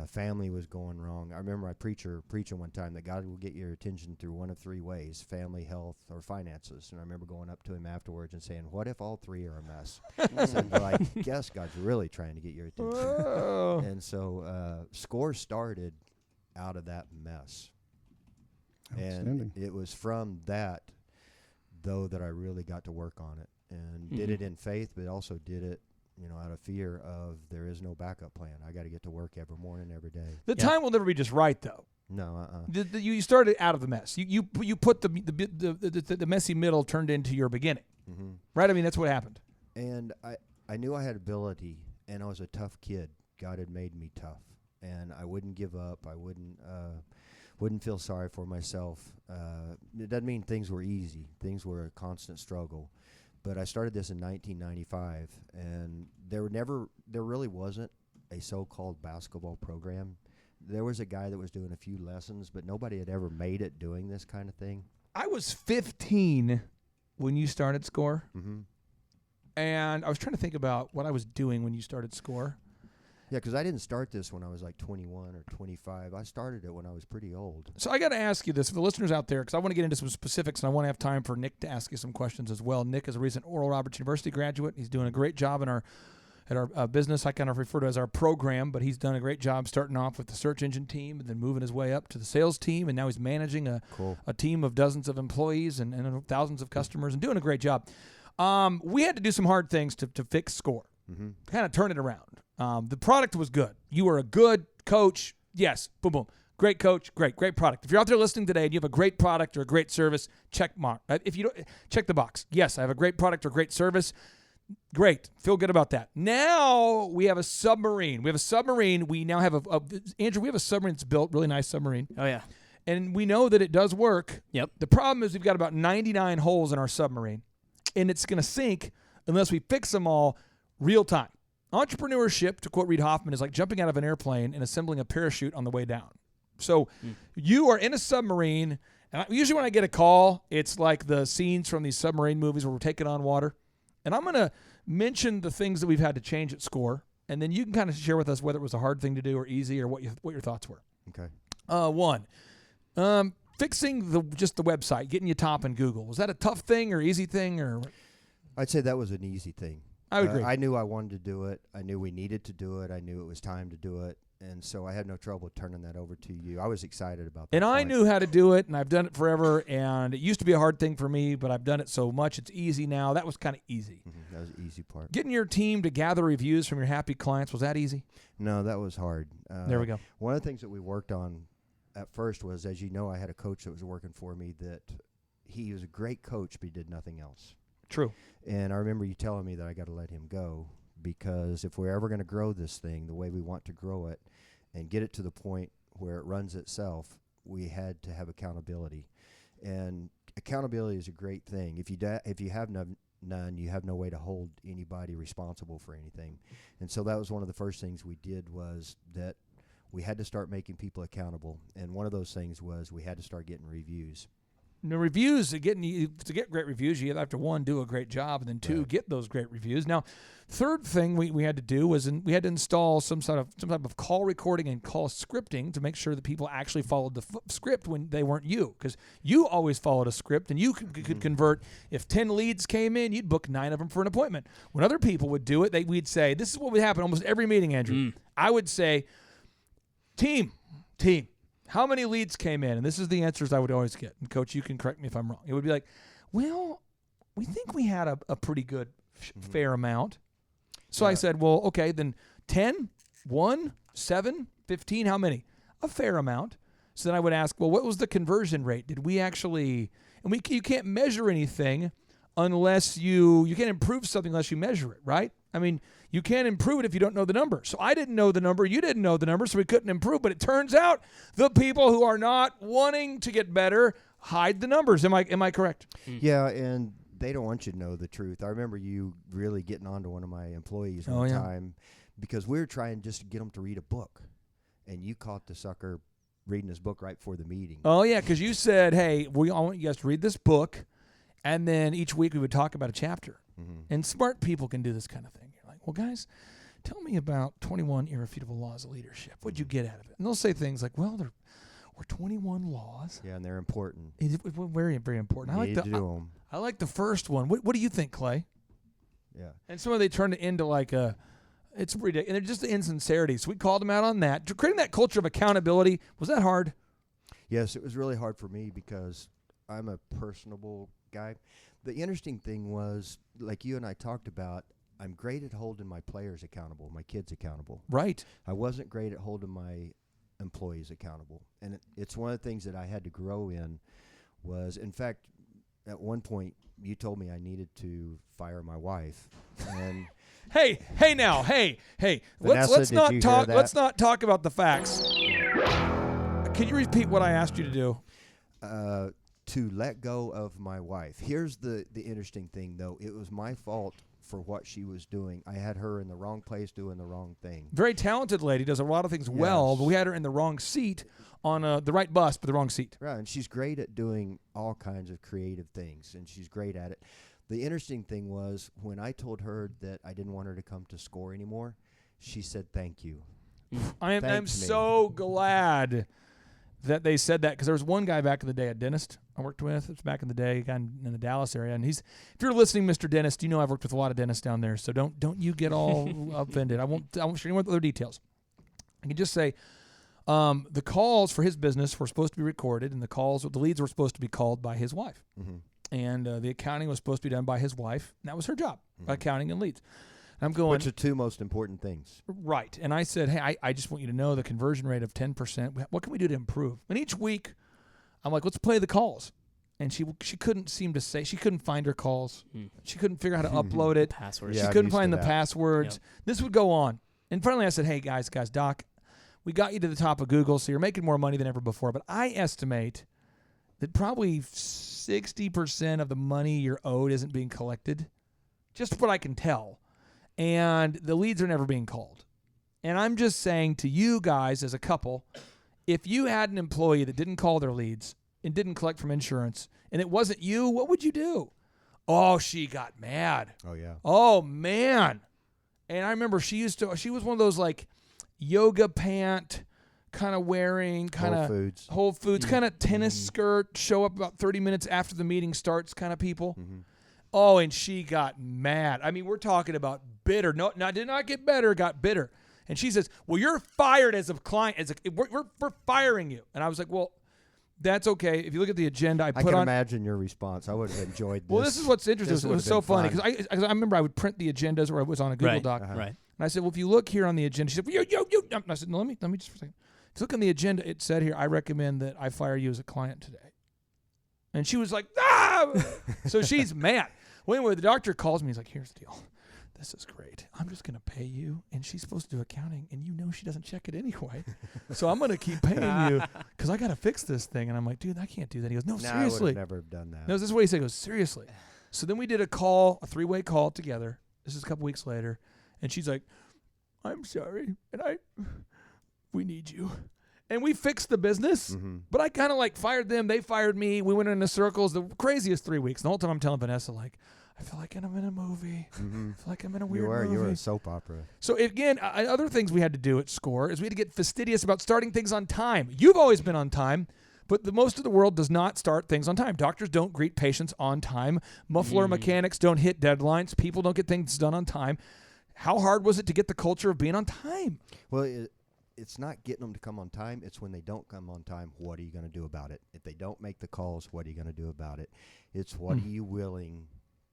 Family was going wrong. I remember my preacher preaching one time that God will get your attention through one of 3 ways: family, health, or finances. And I remember going up to him afterwards and saying, what if all 3 are a mess? I said, well, I guess God's really trying to get your attention. Whoa. And so SCORE started out of that mess. And it was from that, though, that I really got to work on it and did it in faith, but also did it, out of fear of there is no backup plan. I got to get to work every morning, every day. The time will never be just right, though. No, You started out of the mess. You put the messy middle turned into your beginning. Right? I mean, that's what happened. And I knew I had ability, and I was a tough kid. God had made me tough, and I wouldn't give up. I wouldn't feel sorry for myself. It doesn't mean things were easy. Things were a constant struggle. But I started this in 1995, and there really wasn't a so-called basketball program. There was a guy that was doing a few lessons, but nobody had ever made it doing this kind of thing. I was 15 when you started SCORE, Mm-hmm. and I was trying to think about what I was doing when you started SCORE. Yeah, because I didn't start this when I was like 21 or 25. I started it when I was pretty old. So I got to ask you this for the listeners out there, because I want to get into some specifics, and I want to have time for Nick to ask you some questions as well. Nick is a recent Oral Roberts University graduate. He's doing a great job in our business. I kind of refer to it as our program, but he's done a great job starting off with the search engine team and then moving his way up to the sales team, and now he's managing a team of dozens of employees and thousands of customers and doing a great job. We had to do some hard things to fix SCORE, kind of turn it around. The product was good. You were a good coach. Yes, boom, boom. Great coach, great product. If you're out there listening today and you have a great product or a great service, check mark. If you don't, check the box. Yes, I have a great product or great service. Great. Feel good about that. Now we have a submarine. We now have Andrew, we have a submarine that's built, really nice submarine. Oh, yeah. And we know that it does work. Yep. The problem is we've got about 99 holes in our submarine, and it's going to sink unless we fix them all real time. Entrepreneurship, to quote Reid Hoffman, is like jumping out of an airplane and assembling a parachute on the way down. So you are in a submarine, and usually when I get a call, it's like the scenes from these submarine movies where we're taking on water. And I'm going to mention the things that we've had to change at SCORE, and then you can kind of share with us whether it was a hard thing to do or easy or what your thoughts were. Okay. One, fixing just the website, getting you top in Google. Was that a tough thing or easy thing? Or I'd say that was an easy thing. I would agree. I knew I wanted to do it. I knew we needed to do it. I knew it was time to do it. And so I had no trouble turning that over to you. I was excited about that. And I knew how to do it, and I've done it forever. And it used to be a hard thing for me, but I've done it so much it's easy now. That was kind of easy. Mm-hmm. That was the easy part. Getting your team to gather reviews from your happy clients, was that easy? No, that was hard. There we go. One of the things that we worked on at first was, as you know, I had a coach that was working for me that he was a great coach, but he did nothing else. True. And I remember you telling me that I got to let him go, because if we're ever going to grow this thing the way we want to grow it and get it to the point where it runs itself, we had to have accountability. And accountability is a great thing. If you have none, you have no way to hold anybody responsible for anything. And so that was one of the first things we did, was that we had to start making people accountable. And one of those things was we had to start getting reviews. The reviews, to get great reviews, you have to, one, do a great job, and then two, get those great reviews. Now, third thing we had to do was we had to install some type of call recording and call scripting to make sure that people actually followed the script when they weren't you, because you always followed a script, and you could convert. If 10 leads came in, you'd book 9 of them for an appointment. When other people would do it, we'd say, this is what would happen almost every meeting, Andrew. I would say, team. How many leads came in? And this is the answers I would always get. And, Coach, you can correct me if I'm wrong. It would be like, well, we think we had a pretty good, fair amount. So I said, well, okay, then 10, 1, 7, 15, how many? A fair amount. So then I would ask, well, what was the conversion rate? Did we actually – and you can't measure anything unless you can't improve something unless you measure it, right? I mean, you can't improve it if you don't know the number. So I didn't know the number. You didn't know the number, so we couldn't improve. But it turns out the people who are not wanting to get better hide the numbers. Am I correct? Yeah, and they don't want you to know the truth. I remember you really getting on to one of my employees one time, because we were trying just to get them to read a book, and you caught the sucker reading his book right before the meeting. Oh, yeah, because you said, hey, I want you guys to read this book, and then each week we would talk about a chapter. And smart people can do this kind of thing. You're like, well, guys, tell me about 21 irrefutable laws of leadership. What'd you get out of it? And they'll say things like, well, there were 21 laws. Yeah, and they're important. Very, very important. I like the first one. What do you think, Clay? Yeah. And so they turned it into like it's ridiculous. And they're just the insincerity. So we called them out on that. Creating that culture of accountability, was that hard? Yes, it was really hard for me because I'm a personable guy. The interesting thing was, like you and I talked about, I'm great at holding my players accountable, my kids accountable. Right. I wasn't great at holding my employees accountable. And it's one of the things that I had to grow in was, in fact, at one point you told me I needed to fire my wife, and Hey, now. Hey. Vanessa, Let's did not you talk. hear that? Let's not talk about the facts. Can you repeat what I asked you to do? to let go of my wife. Here's the interesting thing, though. It was my fault for what she was doing. I had her in the wrong place doing the wrong thing. Very talented lady, does a lot of things well, but we had her in the wrong seat on the right bus, but the wrong seat. Right, and she's great at doing all kinds of creative things, and she's great at it. The interesting thing was when I told her that I didn't want her to come to SCORE anymore, she said thank you. I'm Thanked me. so glad that they said that, because there was one guy back in the day, a dentist I worked with. It was back in the day, a guy in the Dallas area, and if you're listening, Mr. Dentist, you know I've worked with a lot of dentists down there, so don't you get all offended. I won't share any more other details. I can just say the calls for his business were supposed to be recorded, and the leads were supposed to be called by his wife, and the accounting was supposed to be done by his wife, and that was her job, accounting and leads. I'm going, which are two most important things. Right. And I said, hey, I just want you to know the conversion rate of 10%. What can we do to improve? And each week, I'm like, let's play the calls. And she couldn't seem to say, she couldn't find her calls. She couldn't figure out how to upload it. Passwords. She Yeah, I'm couldn't used to find the that. passwords. Yep. This would go on. And finally I said, hey, guys, Doc, we got you to the top of Google, so you're making more money than ever before. But I estimate that probably 60% of the money you're owed isn't being collected. Just what I can tell. And the leads are never being called. And I'm just saying to you guys as a couple, if you had an employee that didn't call their leads and didn't collect from insurance, and it wasn't you, what would you do? Oh, she got mad. Oh, yeah. Oh, man. And I remember she was one of those like yoga pant kind of wearing, kind of Whole Foods, kind of tennis skirt, show up about 30 minutes after the meeting starts kind of people. Oh, and she got mad. I mean, we're talking about bitter. No, did not get better, got bitter. And she says, well, you're fired as a client. We're firing you. And I was like, well, that's okay. If you look at the agenda, I can imagine your response. I would have enjoyed this. Well, this is what's interesting. This It was would so have been funny because I remember I would print the agendas, or I was on a Google Doc. Right. And I said, well, if you look here on the agenda, she said, well, you. And I said, no, let me just for a second. If you look on the agenda, it said here, I recommend that I fire you as a client today. And she was like, ah! So she's mad. Well, anyway, the doctor calls me. He's like, here's the deal. This is great. I'm just going to pay you, and she's supposed to do accounting, and you know she doesn't check it anyway. So I'm going to keep paying you because I got to fix this thing. And I'm like, dude, I can't do that. He goes, no, seriously. I would have never have done that. No, this is what he said. He goes, seriously. So then we did a 3-way call together. This is a couple weeks later. And she's like, I'm sorry, and we need you. And we fixed the business, but I kind of like fired them. They fired me. We went into circles. The craziest 3 weeks. The whole time I'm telling Vanessa, like, I feel like I'm in a movie. I feel like I'm in a weird movie. You were a soap opera. So again, other things we had to do at SCORE is we had to get fastidious about starting things on time. You've always been on time, but most of the world does not start things on time. Doctors don't greet patients on time. Muffler mechanics don't hit deadlines. People don't get things done on time. How hard was it to get the culture of being on time? Well, it's not getting them to come on time. It's when they don't come on time, what are you going to do about it? If they don't make the calls, what are you going to do about it? It's what are you willing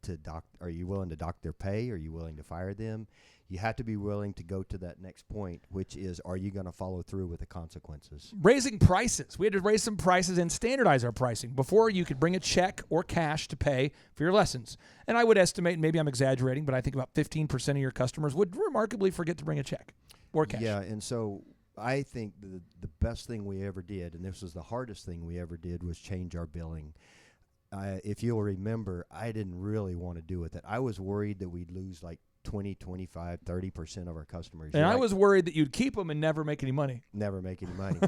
to are you willing to dock their pay? Are you willing to fire them? You have to be willing to go to that next point, which is, are you going to follow through with the consequences? Raising prices. We had to raise some prices and standardize our pricing. Before, you could bring a check or cash to pay for your lessons. And I would estimate, maybe I'm exaggerating, but I think about 15% of your customers would remarkably forget to bring a check or cash. Yeah, and so I think the best thing we ever did, and this was the hardest thing we ever did, was change our billing. If you'll remember, I didn't really want to do with it. I was worried that we'd lose like 20, 25, 30% of our customers. And I was worried that you'd keep them and never make any money. Never make any money.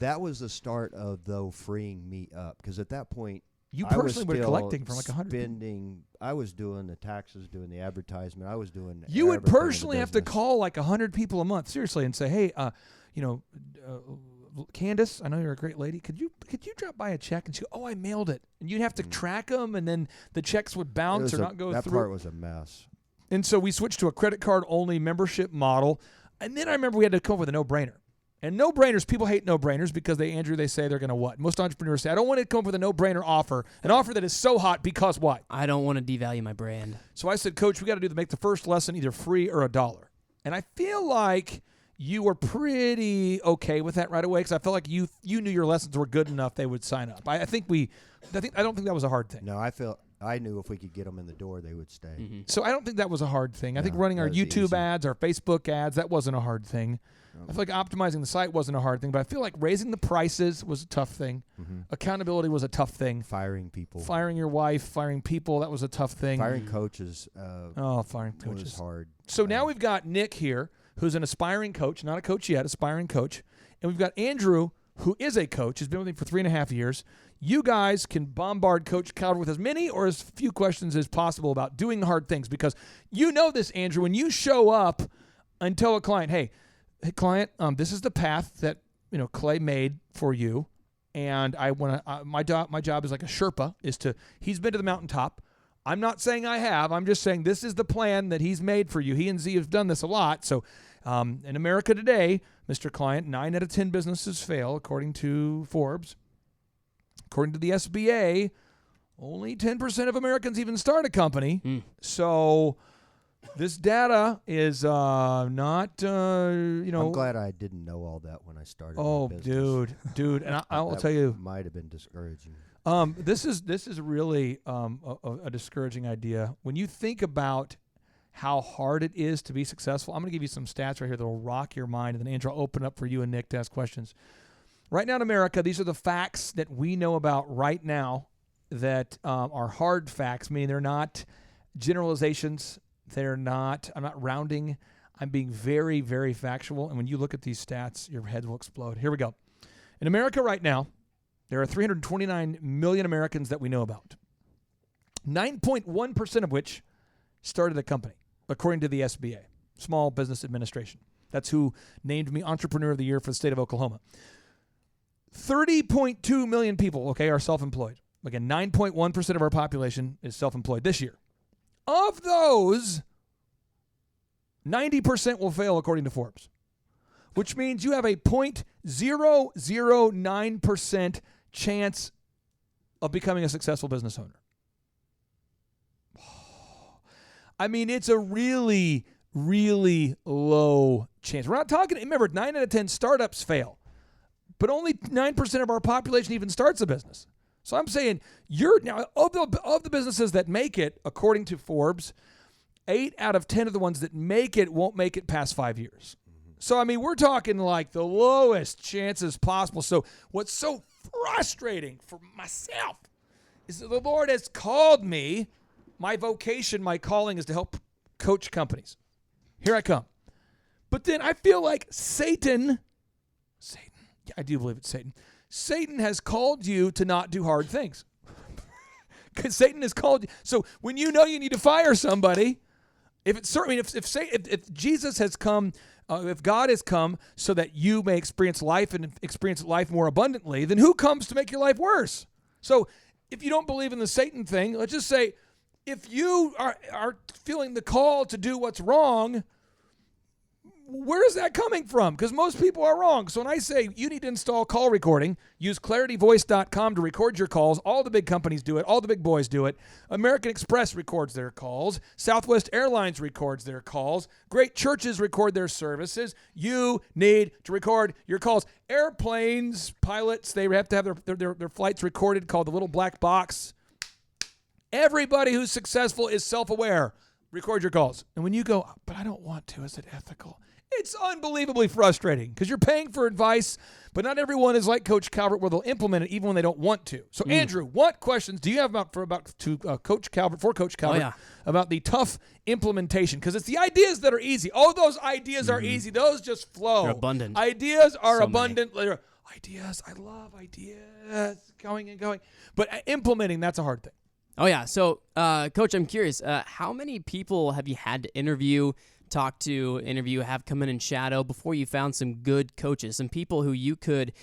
That was the start of, though, freeing me up. Because at that point, you I was personally were still collecting from like 100 spending. I was doing the taxes, doing the advertisement. I was doing. You would everything in the personally have to business. call like 100 people a month, seriously, and say, hey, Candace, I know you're a great lady. Could you drop by a check? And she go, oh, I mailed it. And you'd have to track them, and then the checks would bounce or not go that through. That part was a mess. And so we switched to a credit card only membership model. And then I remember we had to come up with a no-brainer. And no-brainers, people hate no-brainers because they say they're going to what? Most entrepreneurs say, I don't want to come up with a no-brainer offer, an offer that is so hot because what? I don't want to devalue my brand. So I said, Coach, we got to make the first lesson either free or $1. And I feel like you were pretty okay with that right away because I felt like you knew your lessons were good enough they would sign up. I don't think that was a hard thing. No, I knew if we could get them in the door, they would stay. So I don't think that was a hard thing. I think No, running our that was YouTube easy. ads, our Facebook ads, that wasn't a hard thing. I feel like optimizing the site wasn't a hard thing, but I feel like raising the prices was a tough thing. Accountability was a tough thing. Firing people. Firing your wife, firing people, that was a tough thing. Firing coaches. Firing coaches was hard. So now we've got Nick here, who's an aspiring coach, not a coach yet, aspiring coach. And we've got Andrew, who is a coach, has been with me for 3.5 years. You guys can bombard Coach Calvert with as many or as few questions as possible about doing the hard things because you know this, Andrew, when you show up and tell a client, hey client, this is the path that Clay made for you, and I want to. My job is like a Sherpa. He's been to the mountaintop. I'm not saying I have. I'm just saying this is the plan that he's made for you. He and Z have done this a lot. So, in America today, Mr. Client, 9 out of 10 businesses fail, according to Forbes. According to the SBA, only 10% of Americans even start a company. So. This data is not, I'm glad I didn't know all that when I started. Oh, my business. dude, and I will tell you, might have been discouraging. This is really a discouraging idea when you think about how hard it is to be successful. I'm going to give you some stats right here that will rock your mind, and then Andrew, I'll open up for you and Nick to ask questions. Right now in America, these are the facts that we know about right now that are hard facts, meaning they're not generalizations. I'm not rounding. I'm being very, very factual. And when you look at these stats, your head will explode. Here we go. In America right now, there are 329 million Americans that we know about. 9.1% of which started a company, according to the SBA, Small Business Administration. That's who named me Entrepreneur of the Year for the state of Oklahoma. 30.2 million people, are self-employed. Again, 9.1% of our population is self-employed this year. Of those, 90% will fail according to Forbes, which means you have a 0.009% chance of becoming a successful business owner. I mean, it's a really, really low chance. We're not talking, remember, 9 out of 10 startups fail, but only 9% of our population even starts a business. So I'm saying now of the businesses that make it, according to Forbes, 8 out of 10 of the ones that make it won't make it past 5 years. So, I mean, we're talking like the lowest chances possible. So what's so frustrating for myself is that the Lord has called me. My vocation, my calling is to help coach companies. Here I come. But then I feel like Satan, yeah, I do believe it's Satan has called you to not do hard things. Because Satan has called you. So when you know you need to fire somebody, if Jesus has come, if God has come so that you may experience life and experience life more abundantly, then who comes to make your life worse? So if you don't believe in the Satan thing, let's just say if you are feeling the call to do what's wrong, where is that coming from? Because most people are wrong. So when I say you need to install call recording, use clarityvoice.com to record your calls. All the big companies do it. All the big boys do it. American Express records their calls. Southwest Airlines records their calls. Great churches record their services. You need to record your calls. Airplanes, pilots, they have to have their flights recorded, called the little black box. Everybody who's successful is self-aware. Record your calls. And when you go, but I don't want to, is it ethical? It's unbelievably frustrating because you're paying for advice, but not everyone is like Coach Calvert where they'll implement it even when they don't want to. So, Andrew, what questions do you have Coach Calvert about the tough implementation? Because it's the ideas that are easy. Oh, those ideas are easy. Those just flow. They're abundant. Ideas are So abundant. Ideas. I love ideas. Going and going. But implementing, that's a hard thing. Oh, yeah. So, Coach, I'm curious, how many people have you had to interview, have come in and shadow before you found some good coaches, some people who you could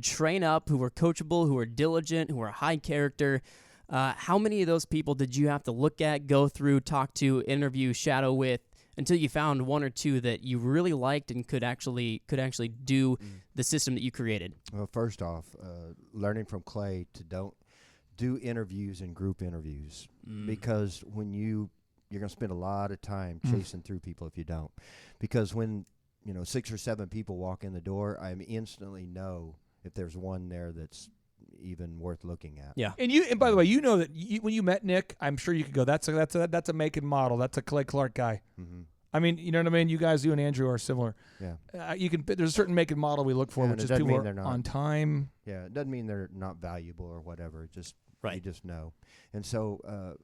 train up, who were coachable, who were diligent, who were high character? How many of those people did you have to look at, go through, talk to, interview, shadow with, until you found one or two that you really liked and could actually do the system that you created? Well, first off, learning from Clay to don't do interviews and group interviews because when you're going to spend a lot of time chasing through people if you don't. Because when 6 or 7 people walk in the door, I instantly know if there's one there that's even worth looking at. Yeah. And by the way, you know that when you met Nick, I'm sure you could go, that's a make and model. That's a Clay Clark guy. Mm-hmm. I mean, you know what I mean? You guys, you and Andrew are similar. Yeah. There's a certain make and model we look for, Yeah, which and is it doesn't people mean are they're not. on time. Yeah, it doesn't mean they're not valuable or whatever. Just Right. you just know. And so,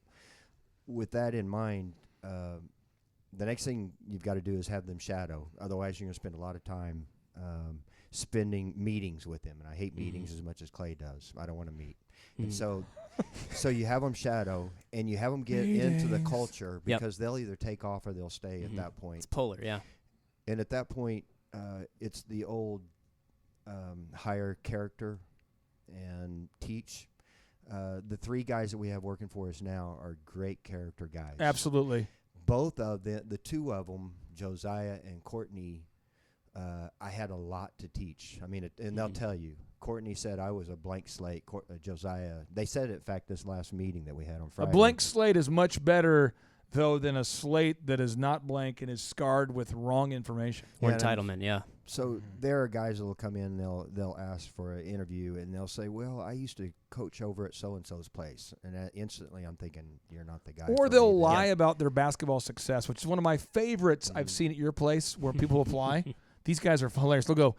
with that in mind, the next thing you've got to do is have them shadow. Otherwise, you're going to spend a lot of time spending meetings with them. And I hate meetings as much as Clay does. I don't want to meet. And so you have them shadow, and you have them get into the culture because they'll either take off or they'll stay at that point. It's polar, yeah. And at that point, it's the old hire character and teach. The 3 guys that we have working for us now are great character guys. Absolutely. Both of the 2 of them, Josiah and Courtney, I had a lot to teach. I mean, and they'll tell you. Courtney said I was a blank slate. Josiah, they said it, in fact, this last meeting that we had on Friday. A blank slate is much better, though, than a slate that is not blank and is scarred with wrong information. Or entitlement, yeah. So there are guys that will come in and they'll ask for an interview and they'll say, well, I used to coach over at so-and-so's place. And instantly I'm thinking, you're not the guy. Or for they'll me. lie about their basketball success, which is one of my favorites I've seen at your place where people apply. These guys are hilarious. They'll go,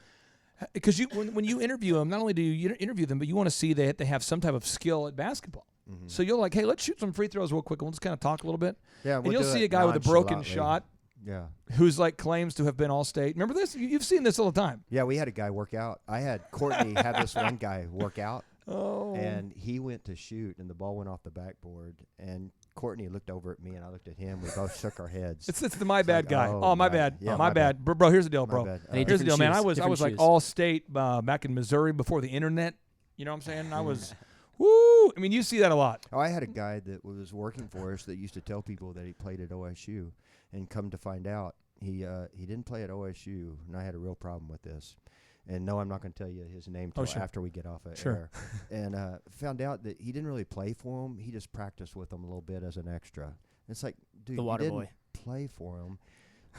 because when you interview them, not only do you interview them, but you want to see that they have some type of skill at basketball. Mm-hmm. So you're like, hey, let's shoot some free throws real quick. We'll just kind of talk a little bit. Yeah, and we'll you'll do see it a guy with a broken nonchalantly. shot. Yeah. Who's like claims to have been All-State. Remember this? You've seen this all the time. Yeah, we had a guy work out. I had Courtney have this one guy work out. Oh. And he went to shoot, and the ball went off the backboard. And Courtney looked over at me, and I looked at him. We both shook our heads. It's the my bad like, guy. oh, Oh, my right. bad. Yeah, Oh, my bad. Bro, here's the deal, My bro. bad. Here's the deal, man. I was Different like shoes. All-State back in Missouri before the internet. You know what I'm saying? I was, woo. I mean, you see that a lot. Oh, I had a guy that was working for us that used to tell people that he played at OSU, and come to find out, he didn't play at OSU, and I had a real problem with this. And no, I'm not going to tell you his name till sure. after we get off of Sure. air. And found out that he didn't really play for him. He just practiced with them a little bit as an extra. It's like, dude, The water you didn't boy. play for him.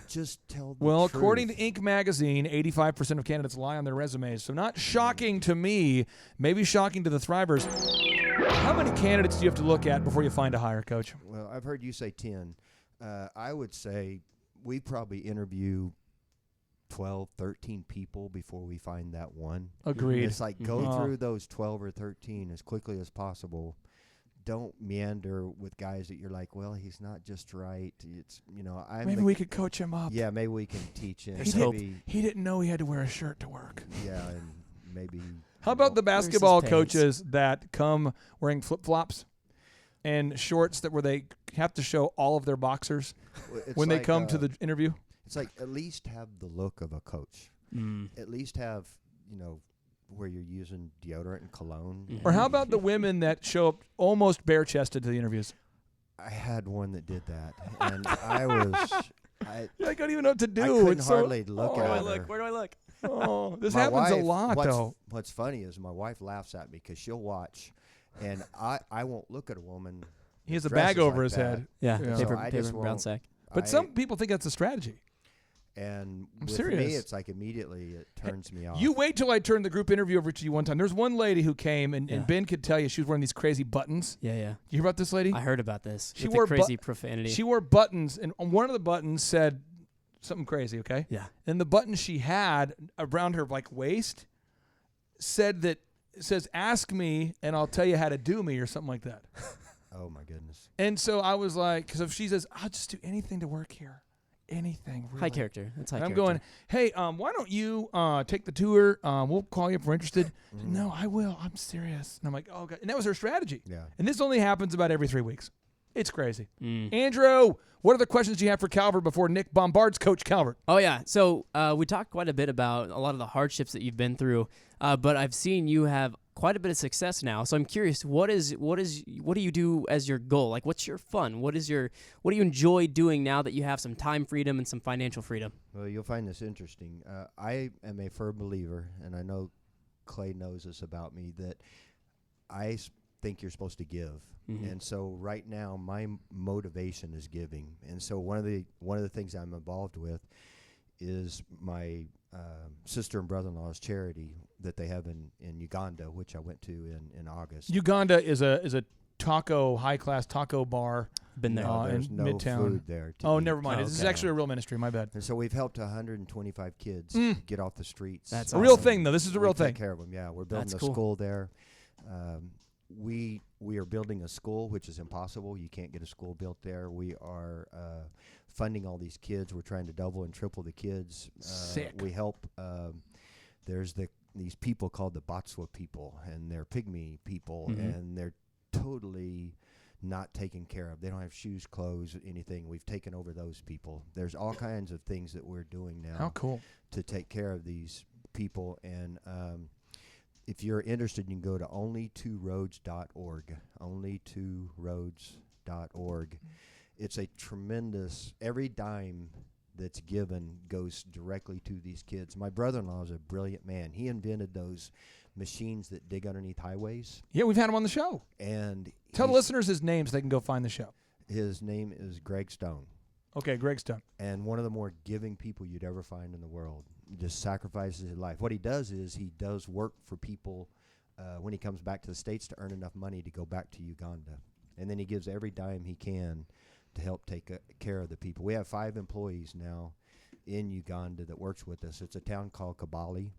Just tell the Well, truth. according to Inc. magazine, 85% of candidates lie on their resumes. So not shocking to me, maybe shocking to the Thrivers. How many candidates do you have to look at before you find a hire, Coach? Well, I've heard you say 10. I would say we probably interview 12, 13 people before we find that one. Agreed. It's like go through those 12 or 13 as quickly as possible. Don't meander with guys that you're like, well, he's not just right. It's, Maybe we could coach him up. Yeah, maybe we can teach him. There's hope. Maybe, He didn't know he had to wear a shirt to work. yeah, and maybe. How about the Where's his basketball pants? coaches that come wearing flip-flops and shorts where they have to show all of their boxers It's when they like, come to the interview? It's like at least have the look of a coach. At least have, where you're using deodorant and cologne. Or how about the women that show up almost bare-chested to the interviews? I had one that did that, and I I don't even know what to do. I couldn't It's so- hardly look Where do I at her. look? Where do I look? Oh, this My happens a wife- lot, though. What's funny is my wife laughs at me because she'll watch, and I won't look at a woman. He has a that bag dresses over like his that. head. Yeah, Yeah. So paper, I paper just brown won't- sack. But some people think that's a strategy. And I'm with serious. me, it's like immediately it turns me off. You wait till I turn the group interview over to you one time. There's one lady who came, and Ben could tell you she was wearing these crazy buttons. Yeah, yeah. You hear about this lady? I heard about this. She With wore the crazy profanity. She wore buttons, and on one of the buttons said something crazy, okay? Yeah. And the button she had around her waist says, ask me, and I'll tell you how to do me, or something like that. Oh my goodness. And so I was like, because if she says, I'll just do anything to work here. Anything, really. High character. That's high And I'm character. going, hey, why don't you take the tour? We'll call you if we're interested. No, I will. I'm serious. And I'm like, oh, God. And that was her strategy. Yeah. And this only happens about every 3 weeks. It's crazy. Andrew, what are the questions you have for Calvert before Nick bombards Coach Calvert? Oh, yeah. So we talked quite a bit about a lot of the hardships that you've been through, but I've seen you have quite a bit of success now. So I'm curious, what do you do as your goal? Like, what's your fun? What do you enjoy doing now that you have some time freedom and some financial freedom? Well, you'll find this interesting. I am a firm believer, and I know Clay knows this about me, that I think you're supposed to give. And so right now my motivation is giving. And so one of the things I'm involved with is my sister and brother-in-law's charity that they have in Uganda, which I went to in August. Uganda is a high class taco bar. Been there. There's in no Midtown. food there. To Oh, eat. never mind. Oh, This is okay. actually a real ministry. My bad. And so we've helped 125 kids get off the streets. That's A real awesome. thing, though. This is a real We take thing. care of them. Yeah, we're building That's a cool. school there. We are building a school, which is impossible. You can't get a school built there. We are funding all these kids. We're trying to double and triple the kids. Sick. We help. There's these people called the Botswana people, and they're pygmy people, and they're totally not taken care of. They don't have shoes, clothes, anything. We've taken over those people. There's all kinds of things that we're doing now How cool. to take care of these people. And if you're interested, you can go to only2roads.org. Only2roads.org. It's a tremendous, every dime that's given goes directly to these kids. My brother-in-law is a brilliant man. He invented those machines that dig underneath highways. Yeah, we've had him on the show. And Tell the listeners his name so they can go find the show. his name is Greg Stone. Okay, Greg Stone. And one of the more giving people you'd ever find in the world. He just sacrifices his life. What he does is he does work for people when he comes back to the States to earn enough money to go back to Uganda. And then he gives every dime he can to help take care of the people. We have 5 employees now in Uganda that works with us. It's a town called Kabali.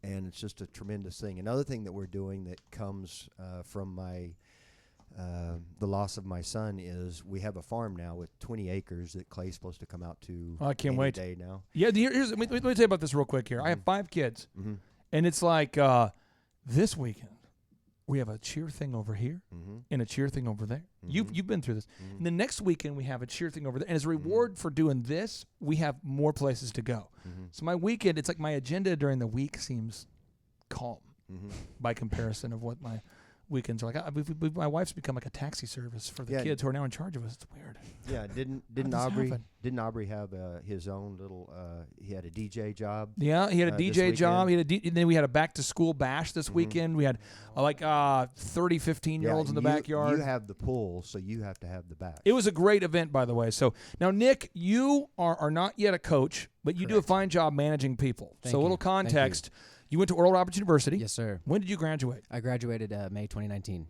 And it's just a tremendous thing. Another thing that we're doing that comes from the loss of my son is we have a farm now with 20 acres that Clay's supposed to come out to. Oh, I can't any wait. day now. Yeah, let me tell you about this real quick here. I have 5 kids, and it's like this weekend we have a cheer thing over here and a cheer thing over there. You've been through this. And the next weekend we have a cheer thing over there. And as a reward for doing this, we have more places to go. So my weekend, it's like my agenda during the week seems calm by comparison of what my weekends are like. My wife's become like a taxi service for the Yeah. kids who are now in charge of us. It's weird. Yeah, didn't did this Aubrey happen? didn't Aubrey have his own little? He had a DJ job. Yeah, he had a this DJ job. weekend. And then we had a back-to-school bash this weekend. We had 30, 15-year-olds in the backyard. You have the pool, so you have to have the bash. It was a great event, by the way. So now, Nick, you are not yet a coach, but you do a fine job managing people. Thank so a little you. Thank you. context. You went to Oral Roberts University. Yes, sir. When did you graduate? I graduated May 2019.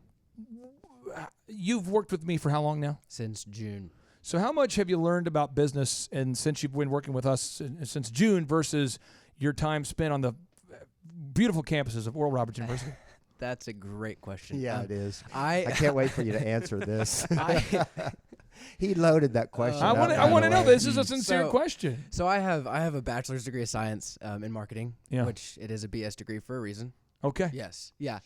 You've worked with me for how long now? Since June. So how much have you learned about business and since you've been working with us since June versus your time spent on the beautiful campuses of Oral Roberts University? That's a great question. Yeah, it is. I can't wait for you to answer this. He loaded that question. I up, want by to the know. way. This is a sincere question. So I have a bachelor's degree of science in marketing, Yeah. which it is a BS degree for a reason. Okay. Yes. Yeah.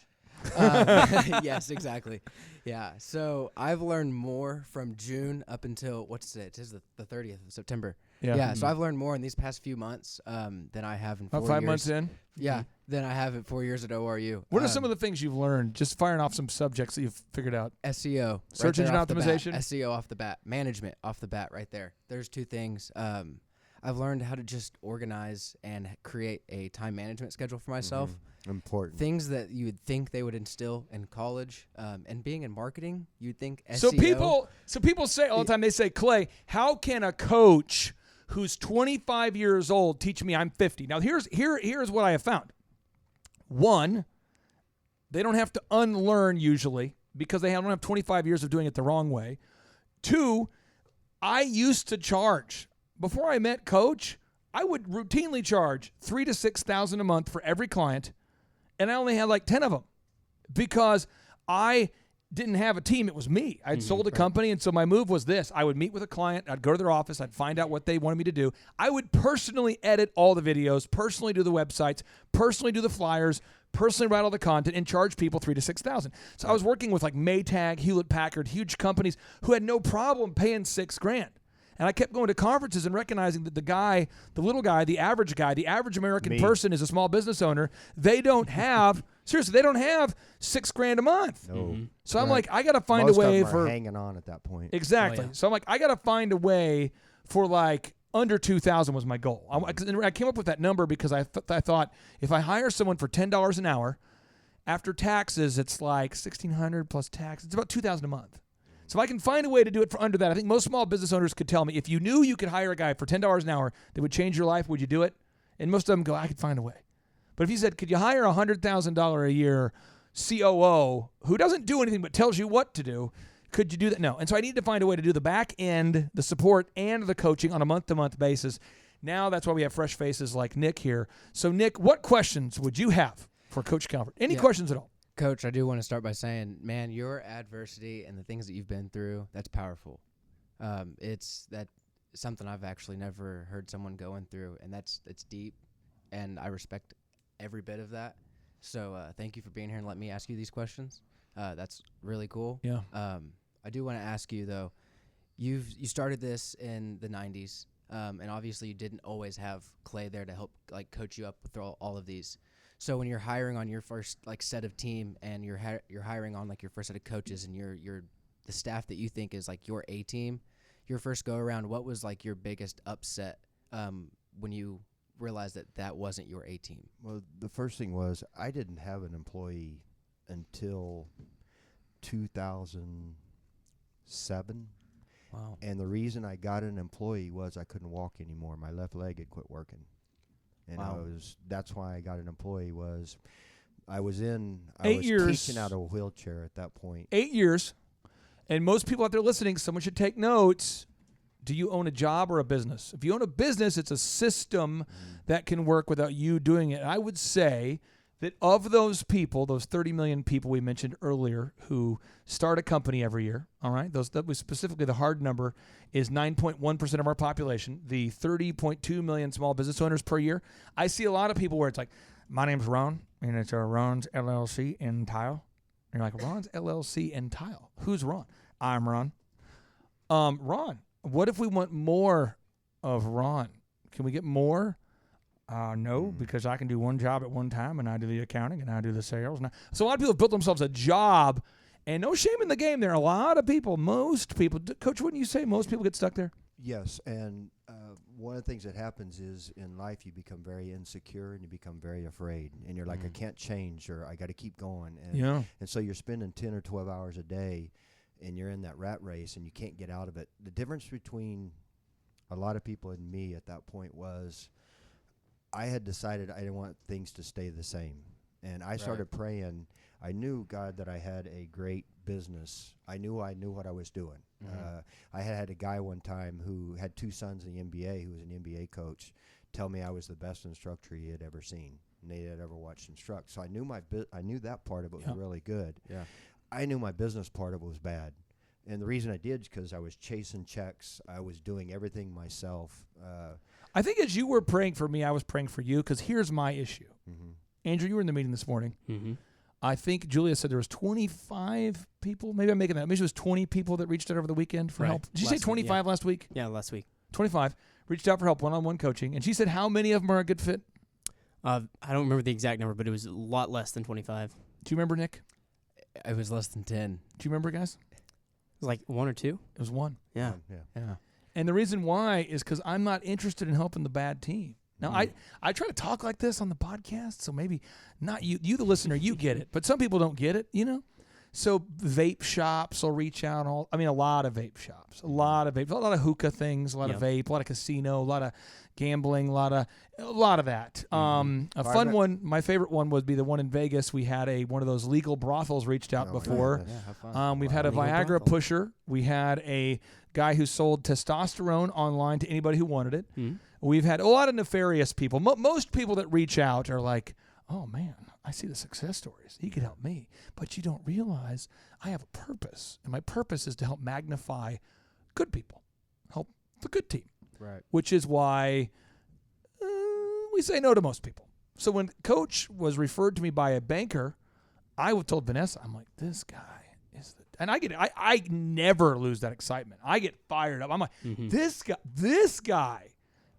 Yes, exactly. Yeah. So I've learned more from June up until what's it? It is the 30th of September. Yeah. Yeah. So I've learned more in these past few months than I have in 4 About years. 5 months in. Yeah. Than I have in 4 years at ORU. What are some of the things you've learned? Just firing off some subjects that you've figured out. SEO, Search right there engine off the bat. optimization? SEO off the bat, management off the bat, right there. There's 2 things. I've learned how to just organize and create a time management schedule for myself. Important. Things that you would think they would instill in college, and being in marketing, you'd think SEO. So people say all the time. They say, Clay, how can a coach who's 25 years old teach me? I'm 50. Now here's what I have found. One, they don't have to unlearn usually because they don't have 25 years of doing it the wrong way. 2, I used to charge. Before I met Coach, I would routinely charge $3,000 to $6,000 a month for every client, and I only had like 10 of them because I didn't have a team. It was me. I'd sold a company, and so my move was this. I would meet with a client. I'd go to their office. I'd find out what they wanted me to do. I would personally edit all the videos, personally do the websites, personally do the flyers, personally write all the content, and charge people $3,000 to $6,000. So I was working with like Maytag, Hewlett-Packard, huge companies who had no problem paying $6,000. And I kept going to conferences and recognizing that the little guy, the average American person is a small business owner. They don't have, seriously, they don't have $6,000 a month. No. So I'm like, I got to find Most a way of them are for hanging on at that point. Exactly. So I'm like, I got to find a way for like under 2,000 was my goal. I came up with that number because I thought if I hire someone for $10 an hour, after taxes, it's like $1,600 plus tax. It's about $2,000 a month. So if I can find a way to do it for under that, I think most small business owners could tell me, if you knew you could hire a guy for $10 an hour that would change your life, would you do it? And most of them go, I could find a way. But if you said, could you hire a $100,000 a year COO who doesn't do anything but tells you what to do, could you do that? No. And so I need to find a way to do the back end, the support, and the coaching on a month-to-month basis. Now that's why we have fresh faces like Nick here. So, Nick, what questions would you have for Coach Calvert? Any questions at all? Coach, I do want to start by saying, man, your adversity and the things that you've been through, that's powerful. It's something I've actually never heard someone going through, and it's deep, and I respect every bit of that. So thank you for being here and let me ask you these questions. That's really cool. Yeah. I do want to ask you, though, you started this in the 90s, and obviously you didn't always have Clay there to help coach you up with all of these. So when you're hiring on your first set of team, and you're hiring on your first set of coaches, and you're the staff that you think is your A team, your first go around, what was your biggest upset when you realized that wasn't your A team? Well, the first thing was I didn't have an employee until 2007. Wow. And the reason I got an employee was I couldn't walk anymore. My left leg had quit working. And Wow. that's why I got an employee. Was I was 8 years teaching out of a wheelchair at that point. 8 years. And most people out there listening, someone should take notes. Do you own a job or a business? If you own a business, it's a system that can work without you doing it. And I would say that of those people, those 30 million people we mentioned earlier who start a company every year, all right, that was specifically the hard number, is 9.1% of our population, the 30.2 million small business owners per year. I see a lot of people where it's my name's Ron, and it's Ron's LLC in Tile. And you're like, Ron's LLC in Tile. Who's Ron? I'm Ron. Ron, what if we want more of Ron? Can we get more? No, because I can do one job at one time, and I do the accounting, and I do the sales. So a lot of people have built themselves a job, and no shame in the game there. A lot of people, most people, Coach, wouldn't you say most people get stuck there? Yes, and one of the things that happens is in life you become very insecure and you become very afraid, and you're like, I can't change, or I got to keep going. And so you're spending 10 or 12 hours a day, and you're in that rat race, and you can't get out of it. The difference between a lot of people and me at that point was I had decided I didn't want things to stay the same. And I started praying. I knew, God, that I had a great business. I knew what I was doing. I had a guy one time who had 2 sons in the NBA, who was an NBA coach, tell me I was the best instructor he had ever seen and they had ever watched instruct. So I knew I knew that part of it was really good. Yeah. I knew my business part of it was bad. And the reason I did is because I was chasing checks. I was doing everything myself. I think as you were praying for me, I was praying for you, because here's my issue. Andrew, you were in the meeting this morning. I think Julia said there was 25 people. Maybe I'm making that. Maybe it was 20 people that reached out over the weekend for help. Did you say 25 last week? Yeah, last week. 25 reached out for help, one-on-one coaching. And she said how many of them are a good fit? I don't remember the exact number, but it was a lot less than 25. Do you remember, Nick? It was less than 10. Do you remember, guys? It was like 1 or 2. It was 1. Yeah. Yeah. And the reason why is because I'm not interested in helping the bad team. Now, I try to talk like this on the podcast, so maybe not you. You, the listener, you get it. But some people don't get it, So vape shops will reach out. A lot of vape shops. A lot of hookah things, a lot of vape, a lot of casino, a lot of gambling, a lot of that. A fun one, my favorite one would be the one in Vegas. We had one of those legal brothels reached out before. Yeah, have fun. We've had a Legal Viagra brothel. pusher. We had a guy who sold testosterone online to anybody who wanted it. We've had a lot of nefarious people. Most people that reach out are like, oh, man, I see the success stories. He could help me. But you don't realize I have a purpose, and my purpose is to help magnify good people, help the good team, Right. which is why we say no to most people. So when Coach was referred to me by a banker, I told Vanessa, I'm like, this guy is the – and I get it. I never lose that excitement. I get fired up. I'm like, this guy,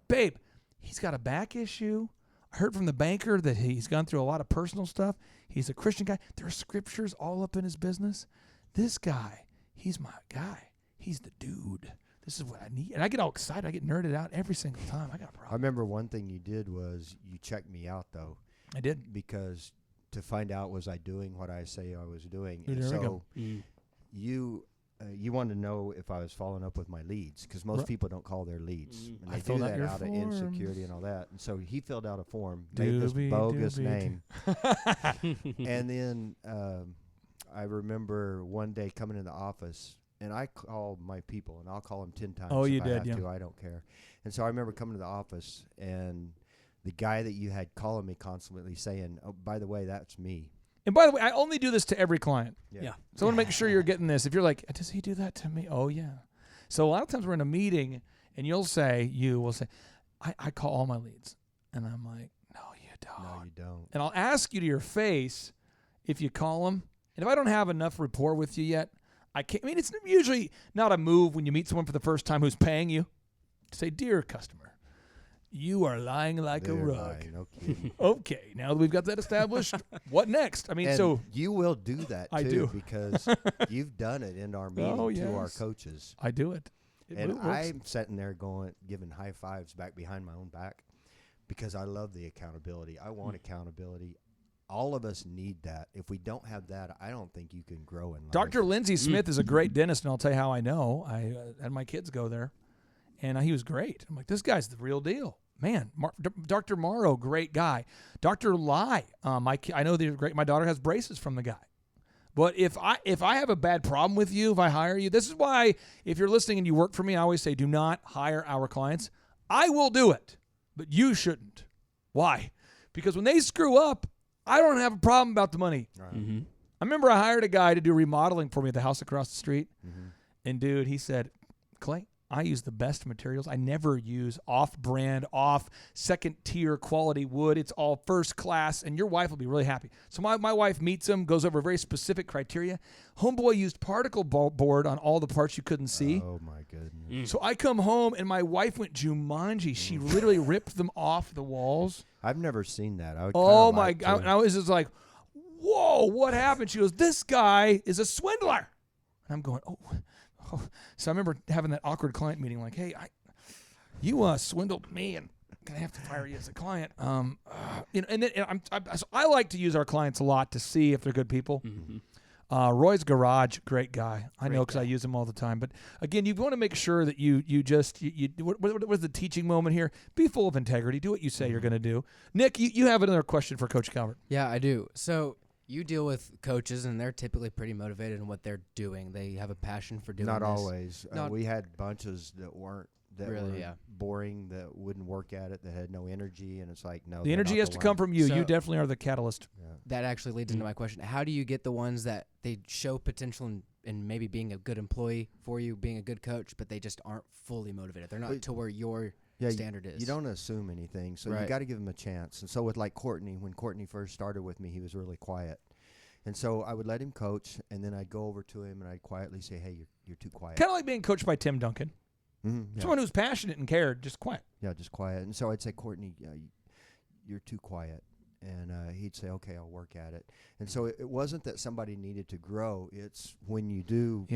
babe, he's got a back issue. I heard from the banker that he's gone through a lot of personal stuff. He's a Christian guy. There are scriptures all up in his business. This guy, he's my guy. He's the dude. This is what I need. And I get all excited. I get nerded out every single time. I got a I problem. remember one thing you did was you checked me out, though, I did. because to find out was I doing what I say I was doing. There And we so go. you you wanted to know if I was following up with my leads, because most people don't call their leads. And I they filled do out that your out of forms. insecurity and all that. And so he filled out a form, made this Doobie, bogus doobie, name. And then I remember one day coming in the office, and I call my people, and I'll call them 10 times Oh, if you I did, have yeah. to. I don't care. And so I remember coming to the office, and the guy that you had calling me constantly saying, "Oh, by the way, that's me." And by the way, I only do this to every client. Yeah. So I want to make sure you're getting this. If you're like, does he do that to me? Oh, yeah. So a lot of times we're in a meeting, and you will say, I call all my leads. And I'm like, no, you don't. No, you don't. And I'll ask you to your face if you call them. And if I don't have enough rapport with you yet, I can't. I mean, it's usually not a move when you meet someone for the first time who's paying you to say, dear customer, you are lying like a They're rug. lying, no kidding. Okay, now that we've got that established, what next? I mean, And so you will do that too, I do. because you've done it in our meeting Oh, to our yes. coaches. I do it. And works. I'm sitting there giving high fives back behind my own back, because I love the accountability. I want accountability. All of us need that. If we don't have that, I don't think you can grow in life. Dr. Lindsay Smith is a great dentist, and I'll tell you how I know. I had my kids go there, and he was great. I'm like, this guy's the real deal. Man, Dr. Morrow, great guy. Dr. Lai, I know they're great. My daughter has braces from the guy. But if I have a bad problem with you, if I hire you, this is why if you're listening and you work for me, I always say do not hire our clients. I will do it, but you shouldn't. Why? Because when they screw up, I don't have a problem about the money. Right. Mm-hmm. I remember I hired a guy to do remodeling for me at the house across the street. Mm-hmm. And dude, he said, Clay, I use the best materials. I never use off-brand, second-tier quality wood. It's all first class, and your wife will be really happy. So my wife meets him, goes over very specific criteria. Homeboy used particle board on all the parts you couldn't see. Oh, my goodness. So I come home, and my wife went Jumanji. She literally ripped them off the walls. I've never seen that. I would Oh, kinda my like God. to. And I was just like, whoa, what happened? She goes, this guy is a swindler. And I'm going, oh. So I remember having that awkward client meeting, like, hey, you swindled me, and I'm gonna have to fire you as a client. And then so I like to use our clients a lot to see if they're good people. Mm-hmm. Roy's Garage, great guy. I know Great because I guy. use him all the time. But again, you want to make sure that you what was the teaching moment here? Be full of integrity. Do what you say you're going to do. Nick, you have another question for Coach Calvert. Yeah, I do. So you deal with coaches, and they're typically pretty motivated in what they're doing. They have a passion for doing Not this. always. Not- We had bunches that weren't. That Really, were yeah. boring, that wouldn't work at it, that had no energy, and it's like, no. The energy has to come from you. You So- definitely are the catalyst. That actually leads into my question. How do you get the ones that they show potential in maybe being a good employee for you, being a good coach, but they just aren't fully motivated? They're not But- to where your standard is. You don't assume anything, so you Right. got to give them a chance. And so with like Courtney, when Courtney first started with me, he was really quiet. And so I would let him coach, and then I'd go over to him and I'd quietly say, hey, you're too quiet. Kind of like being coached by Tim Duncan. Mm-hmm, Someone who's passionate and cared, just quiet. Yeah, just quiet. And so I'd say, Courtney, you're too quiet. And he'd say, okay, I'll work at it. And so it wasn't that somebody needed to grow. It's when you do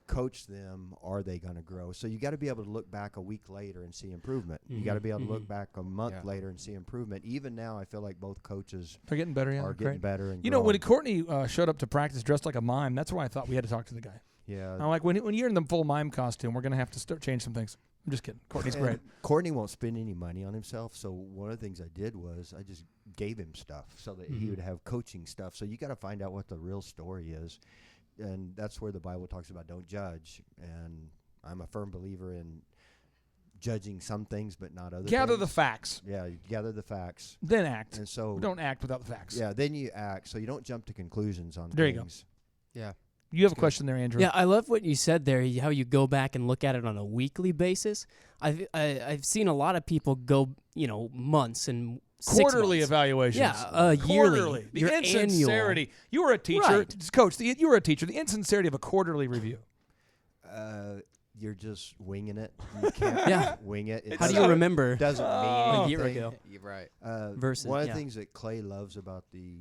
coach them, are they going to grow? So you got to be able to look back a week later and see improvement. You got to be able to look back a month later and see improvement. Even now, I feel like both coaches They're getting better, are getting better. And You know, when growing. Courtney showed up to practice dressed like a mime, that's why I thought we had to talk to the guy. Yeah. I'm like, when you're in the full mime costume, we're going to have to start change some things. I'm just kidding. Courtney's And great. Courtney won't spend any money on himself, so one of the things I did was I just gave him stuff so that he would have coaching stuff. So you got to find out what the real story is, and that's where the Bible talks about don't judge. And I'm a firm believer in judging some things, but not other. Gather things. the facts. Yeah, you gather the facts, Then act. and so Don't act without the facts. Yeah, then you act. So you don't jump to conclusions on There you go. things. Yeah. You have a question there, Andrew. Yeah, I love what you said there. How you go back and look at it on a weekly basis. I've seen a lot of people go, months and 6 Quarterly months. evaluations. Yeah, yearly. Quarterly. The Your insincerity. annual. You were a teacher. Right. Coach, you were a teacher. The insincerity of a quarterly review. You're just winging it. You can't wing it. It How do you doesn't- remember Doesn't mean a anything. year ago? You're right. Versus One of the things that Clay loves about the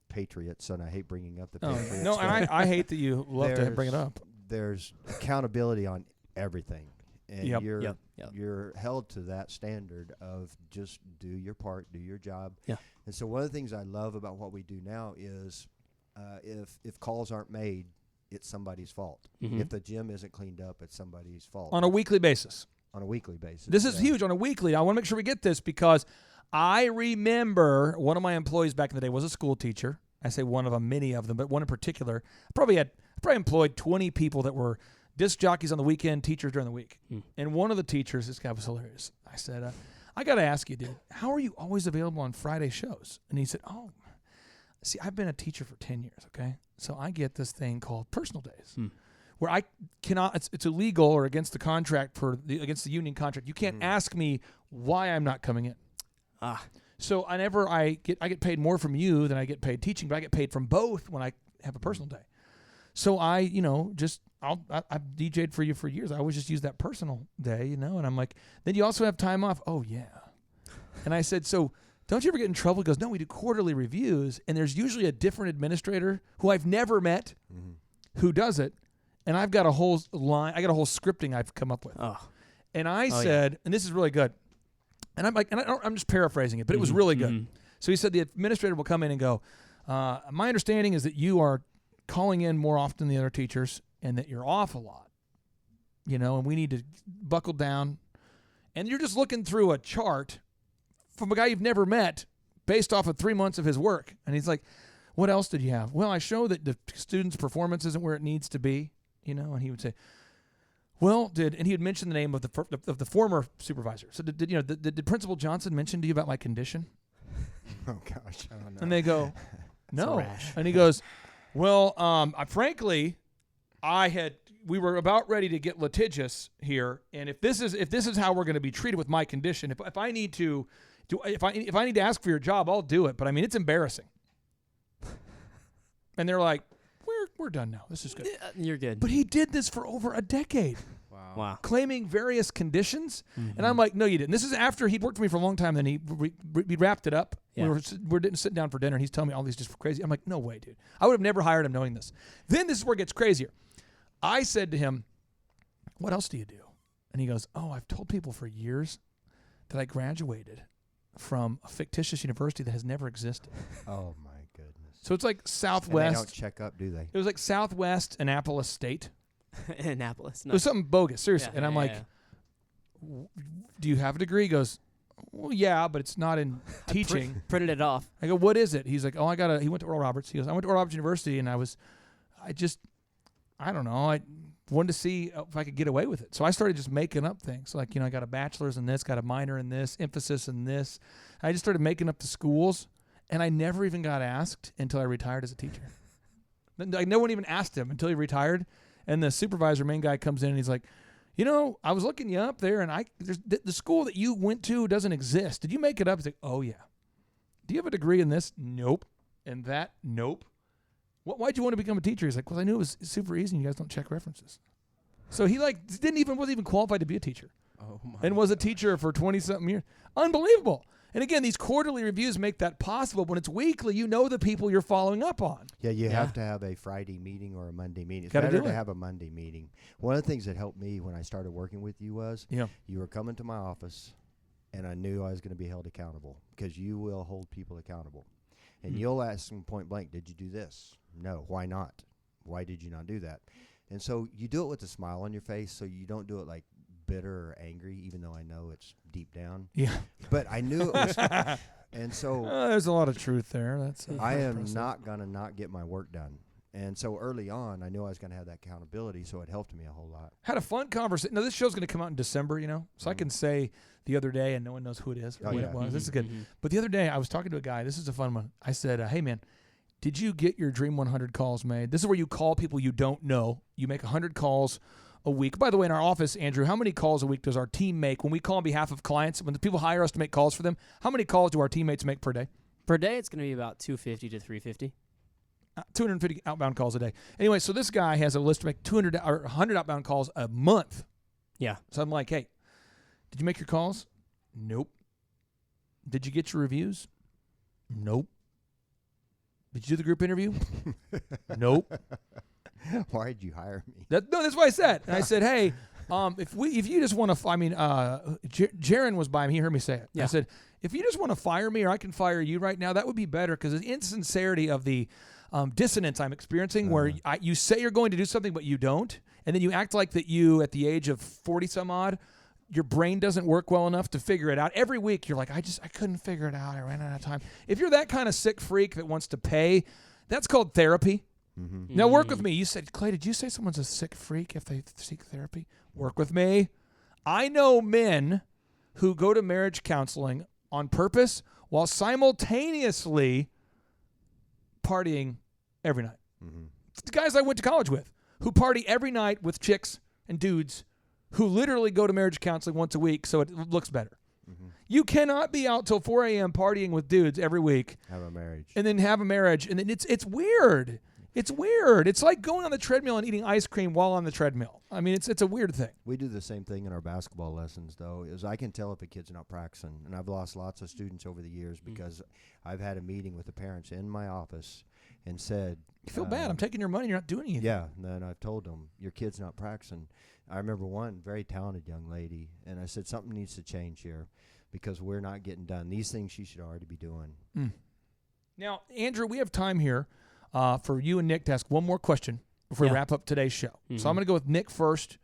Patriots, and I hate bringing up the Oh, Patriots. no, and but I hate that you love to bring it up. There's accountability on everything, and Yep. Yep. you're held to that standard of just do your part, do your job. Yeah. And so one of the things I love about what we do now is if calls aren't made, it's somebody's fault. Mhm. If the gym isn't cleaned up, it's somebody's fault. On a weekly basis. On a weekly basis. This is huge on a weekly. I want to make sure we get this because I remember one of my employees back in the day was a school teacher. I say one of them, many of them, but one in particular. I probably employed 20 people that were disc jockeys on the weekend, teachers during the week. And one of the teachers, this guy was hilarious. I said, I got to ask you, dude, how are you always available on Friday shows? And he said, oh, see, I've been a teacher for 10 years, okay? So I get this thing called personal days. Where I cannot, it's illegal or against the contract against the union contract. You can't ask me why I'm not coming in. So I get paid more from you than I get paid teaching, but I get paid from both when I have a personal day. So I've DJ'd for you for years. I always just use that personal day, and I'm like, then you also have time off. Oh yeah. And I said, so don't you ever get in trouble? He goes, no, we do quarterly reviews, and there's usually a different administrator who I've never met who does it. And I've got a whole line. I got a whole scripting I've come up with. And I said, and this is really good. And I'm like, I'm just paraphrasing it, but it was really good. So he said the administrator will come in and go, my understanding is that you are calling in more often than the other teachers and that you're off a lot, and we need to buckle down. And you're just looking through a chart from a guy you've never met based off of 3 months of his work. And he's like, what else did you have? Well, I show that the student's performance isn't where it needs to be. And he would say, well, and he would mention the name of the former supervisor. So did Principal Johnson mention to you about my condition? Oh gosh, I don't know. And they go, no. And he goes, well, frankly, we were about ready to get litigious here, and if this is how we're going to be treated with my condition, if I need to ask for your job, I'll do it. But I mean, it's embarrassing. And they're like, we're done now. This is good. You're good. But he did this for over a decade. Wow. Claiming various conditions. And I'm like, no, you didn't. This is after he'd worked for me for a long time. Then he wrapped it up. Yeah. We're sitting down for dinner, and he's telling me all these just crazy. I'm like, no way, dude. I would have never hired him knowing this. Then this is where it gets crazier. I said to him, what else do you do? And he goes, oh, I've told people for years that I graduated from a fictitious university that has never existed. Oh, my goodness. So it's like Southwest. And they don't check up, do they? It was like Southwest Annapolis State. Annapolis. It was something bogus, seriously. Yeah, and I'm like, do you have a degree? He goes, well, yeah, but it's not in teaching. Printed it off. I go, what is it? He's like, oh, he went to Oral Roberts. He goes, I went to Oral Roberts University, and I don't know. I wanted to see if I could get away with it. So I started just making up things. Like, I got a bachelor's in this, got a minor in this, emphasis in this. I just started making up the schools, and I never even got asked until I retired as a teacher. Like, no one even asked him until he retired. And the supervisor, main guy, comes in, and he's like, I was looking you up there, and the school that you went to doesn't exist. Did you make it up? He's like, oh, yeah. Do you have a degree in this? Nope. And that? Nope. Why'd you want to become a teacher? He's like, well, I knew it was super easy, and you guys don't check references. So he wasn't even qualified to be a teacher. Oh my and was a teacher for 20-something years. Unbelievable. And again, these quarterly reviews make that possible. When it's weekly, you know the people you're following up on. Yeah, you have to have a Friday meeting or a Monday meeting. It's Gotta better do to it. have a Monday meeting. One of the things that helped me when I started working with you was you were coming to my office, and I knew I was going to be held accountable because you will hold people accountable. And you'll ask them point blank, did you do this? No. Why not? Why did you not do that? And so you do it with a smile on your face, so you don't do it like bitter or angry, even though I know it's deep down. Yeah. But I knew it was. And so there's a lot of truth there. I am not going to not get my work done. And so early on, I knew I was going to have that accountability, so it helped me a whole lot. Had a fun conversation. Now, this show's going to come out in December, so I can say the other day, and no one knows who it is or when it was. This is good. But the other day, I was talking to a guy. This is a fun one. I said, hey, man, did you get your Dream 100 calls made? This is where you call people you don't know. You make 100 calls a week. By the way, in our office, Andrew, how many calls a week does our team make when we call on behalf of clients? When the people hire us to make calls for them, how many calls do our teammates make per day? Per day, it's going to be about 250 to 350. 250 outbound calls a day. Anyway, so this guy has a list to make 200 or 100 outbound calls a month. Yeah. So I'm like, hey, did you make your calls? Nope. Did you get your reviews? Nope. Did you do the group interview? Nope. Why did you hire me? That's what I said. And I said, hey, if you just want to, Jaron was by me. He heard me say it. Yeah. I said, if you just want to fire me or I can fire you right now, that would be better because the insincerity of the dissonance I'm experiencing where you say you're going to do something, but you don't. And then you act like that you, at the age of 40 some odd, your brain doesn't work well enough to figure it out. Every week you're like, I couldn't figure it out. I ran out of time. If you're that kind of sick freak that wants to pay, that's called therapy. Mm-hmm. Now work with me. You said, Clay, did you say someone's a sick freak if they seek therapy? Work with me. I know men who go to marriage counseling on purpose while simultaneously partying every night. Mm-hmm. It's the guys I went to college with who party every night with chicks and dudes who literally go to marriage counseling once a week so it looks better. Mm-hmm. You cannot be out till 4 a.m. partying with dudes every week. Have a marriage. And then have a marriage. And then it's weird. It's weird. It's like going on the treadmill and eating ice cream while on the treadmill. I mean, it's a weird thing. We do the same thing in our basketball lessons, though, is I can tell if a kid's not practicing. And I've lost lots of students over the years because I've had a meeting with the parents in my office and said, you feel bad. I'm taking your money. You're not doing anything. Yeah. And then I've told them, your kid's not practicing. I remember one very talented young lady, and I said, something needs to change here because we're not getting done. These things she should already be doing. Now, Andrew, we have time here for you and Nick to ask one more question before we wrap up today's show. So I'm going to go with Nick first,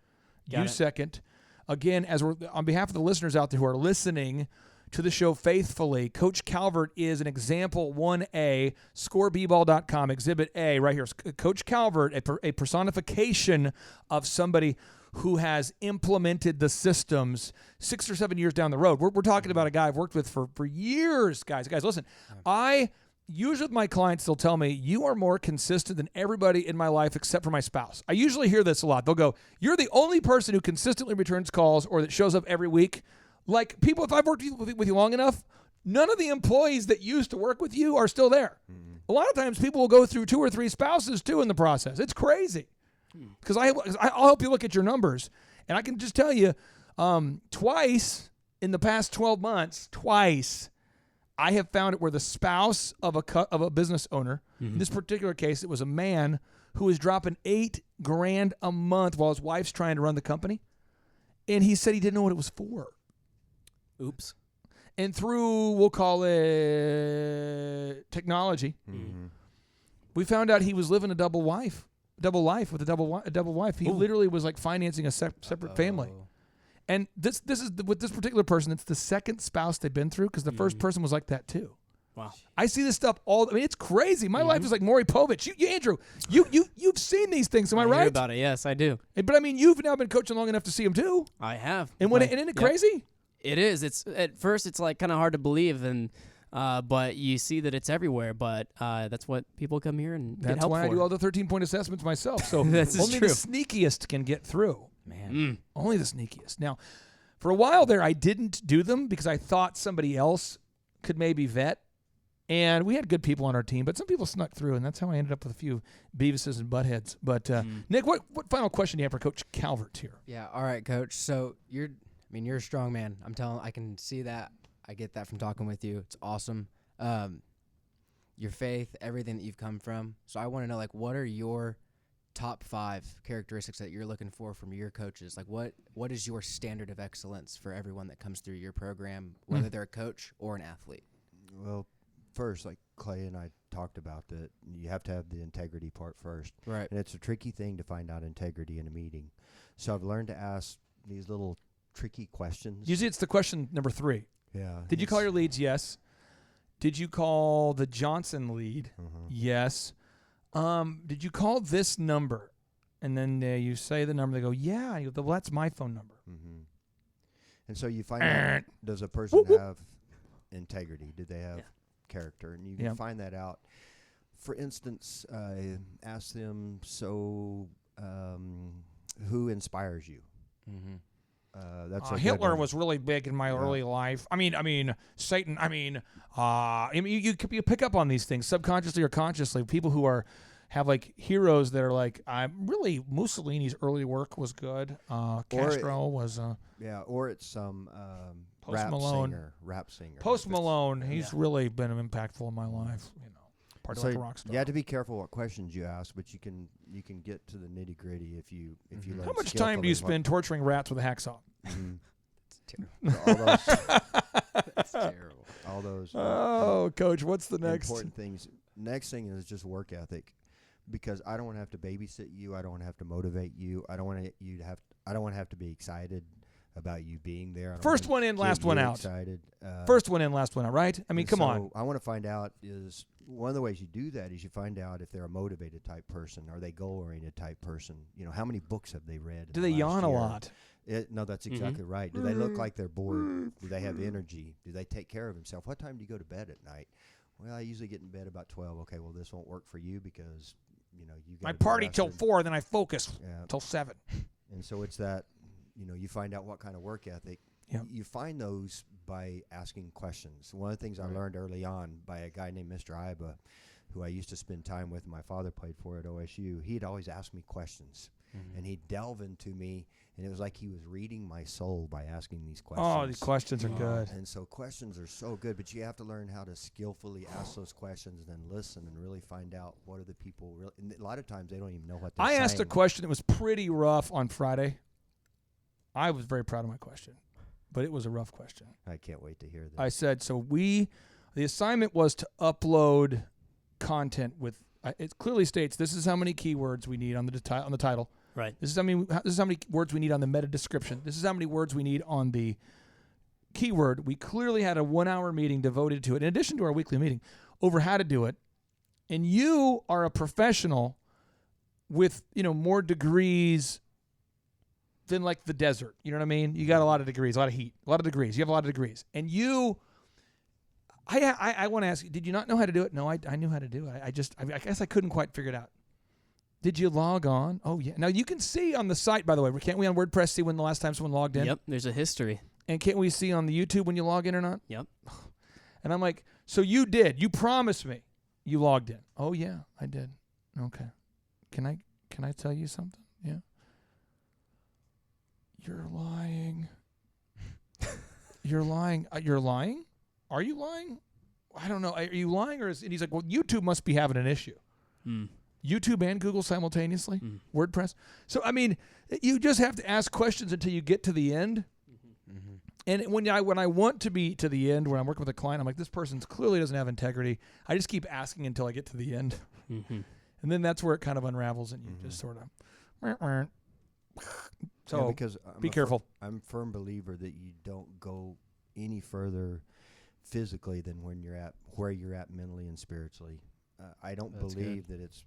you second. Again, as we're on behalf of the listeners out there who are listening to the show faithfully, Coach Calvert is an example 1A, scoreball.com, Exhibit A, right here. Coach Calvert, a personification of somebody who has implemented the systems 6 or 7 years down the road. We're talking about a guy I've worked with for years, guys. Guys, listen, usually with my clients, they'll tell me, you are more consistent than everybody in my life except for my spouse. I usually hear this a lot. They'll go, you're the only person who consistently returns calls or that shows up every week. Like, people, if I've worked with you long enough, none of the employees that used to work with you are still there. A lot of times people will go through 2 or 3 spouses, too, in the process. It's crazy. Because I'll help you look at your numbers. And I can just tell you, twice in the past 12 months, I have found it where the spouse of a business owner, in this particular case, it was a man who was dropping $8,000 a month while his wife's trying to run the company. And he said he didn't know what it was for. Oops. And through, we'll call it technology, we found out he was living a double life with a double wife. He literally was like financing a separate family. And this is with this particular person, it's the second spouse they've been through because the first person was like that too. Wow. I see this stuff it's crazy. My life is like Maury Povich. You Andrew, you've seen these things, am I right? Hear about it. Yes, I do. But I mean, you've now been coaching long enough to see them too. I have. And isn't it crazy? It is. It's at first it's like kind of hard to believe, and but you see that it's everywhere. But that's what people come here and get that's help why for. I do all the 13-point assessments myself. So only This is true. the sneakiest can get through. Man. Only the sneakiest. Now, for a while there, I didn't do them because I thought somebody else could maybe vet. And we had good people on our team, but some people snuck through, and that's how I ended up with a few Beavises and Buttheads. But, Nick, what final question do you have for Coach Calvert here? Yeah, all right, Coach. So you're a strong man. I can see that. I get that from talking with you. It's awesome. Your faith, everything that you've come from. So I want to know, like, what are your top 5 characteristics that you're looking for from your coaches? Like, what is your standard of excellence for everyone that comes through your program, whether they're a coach or an athlete? Well, first, like Clay and I talked about, that you have to have the integrity part first. Right. And it's a tricky thing to find out integrity in a meeting. So I've learned to ask these little tricky questions. Usually it's the question number 3. Yeah. Did you call your leads? Yes. Did you call the Johnson lead? Yes. Did you call this number? And then you say the number. They go, yeah. And you go, well, that's my phone number. And so you find out, does a person have integrity? Do they have character? And you can find that out. For instance, ask them, who inspires you? That's a Hitler good one. was really big in my early life. I mean, Satan. You pick up on these things subconsciously or consciously. People who have like heroes that are like, Mussolini's early work was good. Castro was. Or it's some Post rap Malone. singer. Post Malone. He's really been impactful in my life. Part So like a rock star. you have to be careful what questions you ask, but you can get to the nitty gritty if you learn. How much time do you spend torturing rats with a hacksaw? All those Terrible. All those. Oh, Coach, what's the next? Important things. Next thing is just work ethic, because I don't want to have to babysit you. I don't want to have to motivate you. I don't want you to have. I don't want to have to be excited about you being there. I don't First wanna one in, get last one you out. Excited. First one in, last one out, right? I mean, And come so on. I want to find out is one of the ways you do that is you find out if they're a motivated type person. Are they goal-oriented type person? You know, how many books have they read? Do in they the last yawn a year? lot? No, that's exactly right. Do they look like they're bored? Do they have energy? Do they take care of themselves? What time do you go to bed at night? Well, I usually get in bed about 12. Okay, well, this won't work for you because, you know, you I gotta be party till rested. 4, then I focus Yeah. till 7. And so it's that, you know, you find out what kind of work ethic. Yep. You find those by asking questions. One of the things I learned early on by a guy named Mr. Iba, who I used to spend time with, my father played for at OSU, he'd always ask me questions. And he'd delve into me, and it was like he was reading my soul by asking these questions. Oh, these questions are good. And so questions are so good, but you have to learn how to skillfully ask those questions and then listen and really find out what are the people really. And a lot of times they don't even know what they're I saying. asked a question that was pretty rough on Friday. I was very proud of my question, but it was a rough question. I can't wait to hear that. I said, so the assignment was to upload content with, it clearly states this is how many keywords we need on the title. Right. This is how many words we need on the meta description. This is how many words we need on the keyword. We clearly had a 1-hour meeting devoted to it, in addition to our weekly meeting, over how to do it. And you are a professional with, you know, more degrees than like the desert. You know what I mean? You got a lot of degrees, a lot of heat, a lot of degrees. You have a lot of degrees. And you, I want to ask you, did you not know how to do it? No, I knew how to do it. I guess I couldn't quite figure it out. Did you log on? Oh, yeah. Now, you can see on the site, by the way. Can't we on WordPress see when the last time someone logged in? Yep, there's a history. And can't we see on the YouTube when you log in or not? Yep. And I'm like, so you did. You promised me you logged in. Oh, yeah, I did. Okay. Can I tell you something? Yeah. You're lying. You're lying. You're lying? Are you lying? I don't know. Are you lying? And he's like, well, YouTube must be having an issue. YouTube and Google simultaneously, WordPress. So, I mean, you just have to ask questions until you get to the end. And when I want to be to the end, when I'm working with a client, I'm like, this person clearly doesn't have integrity. I just keep asking until I get to the end. And then that's where it kind of unravels and you just sort of. So yeah, because be careful. I'm a firm believer that you don't go any further physically than where you're at mentally and spiritually. I don't believe that it's,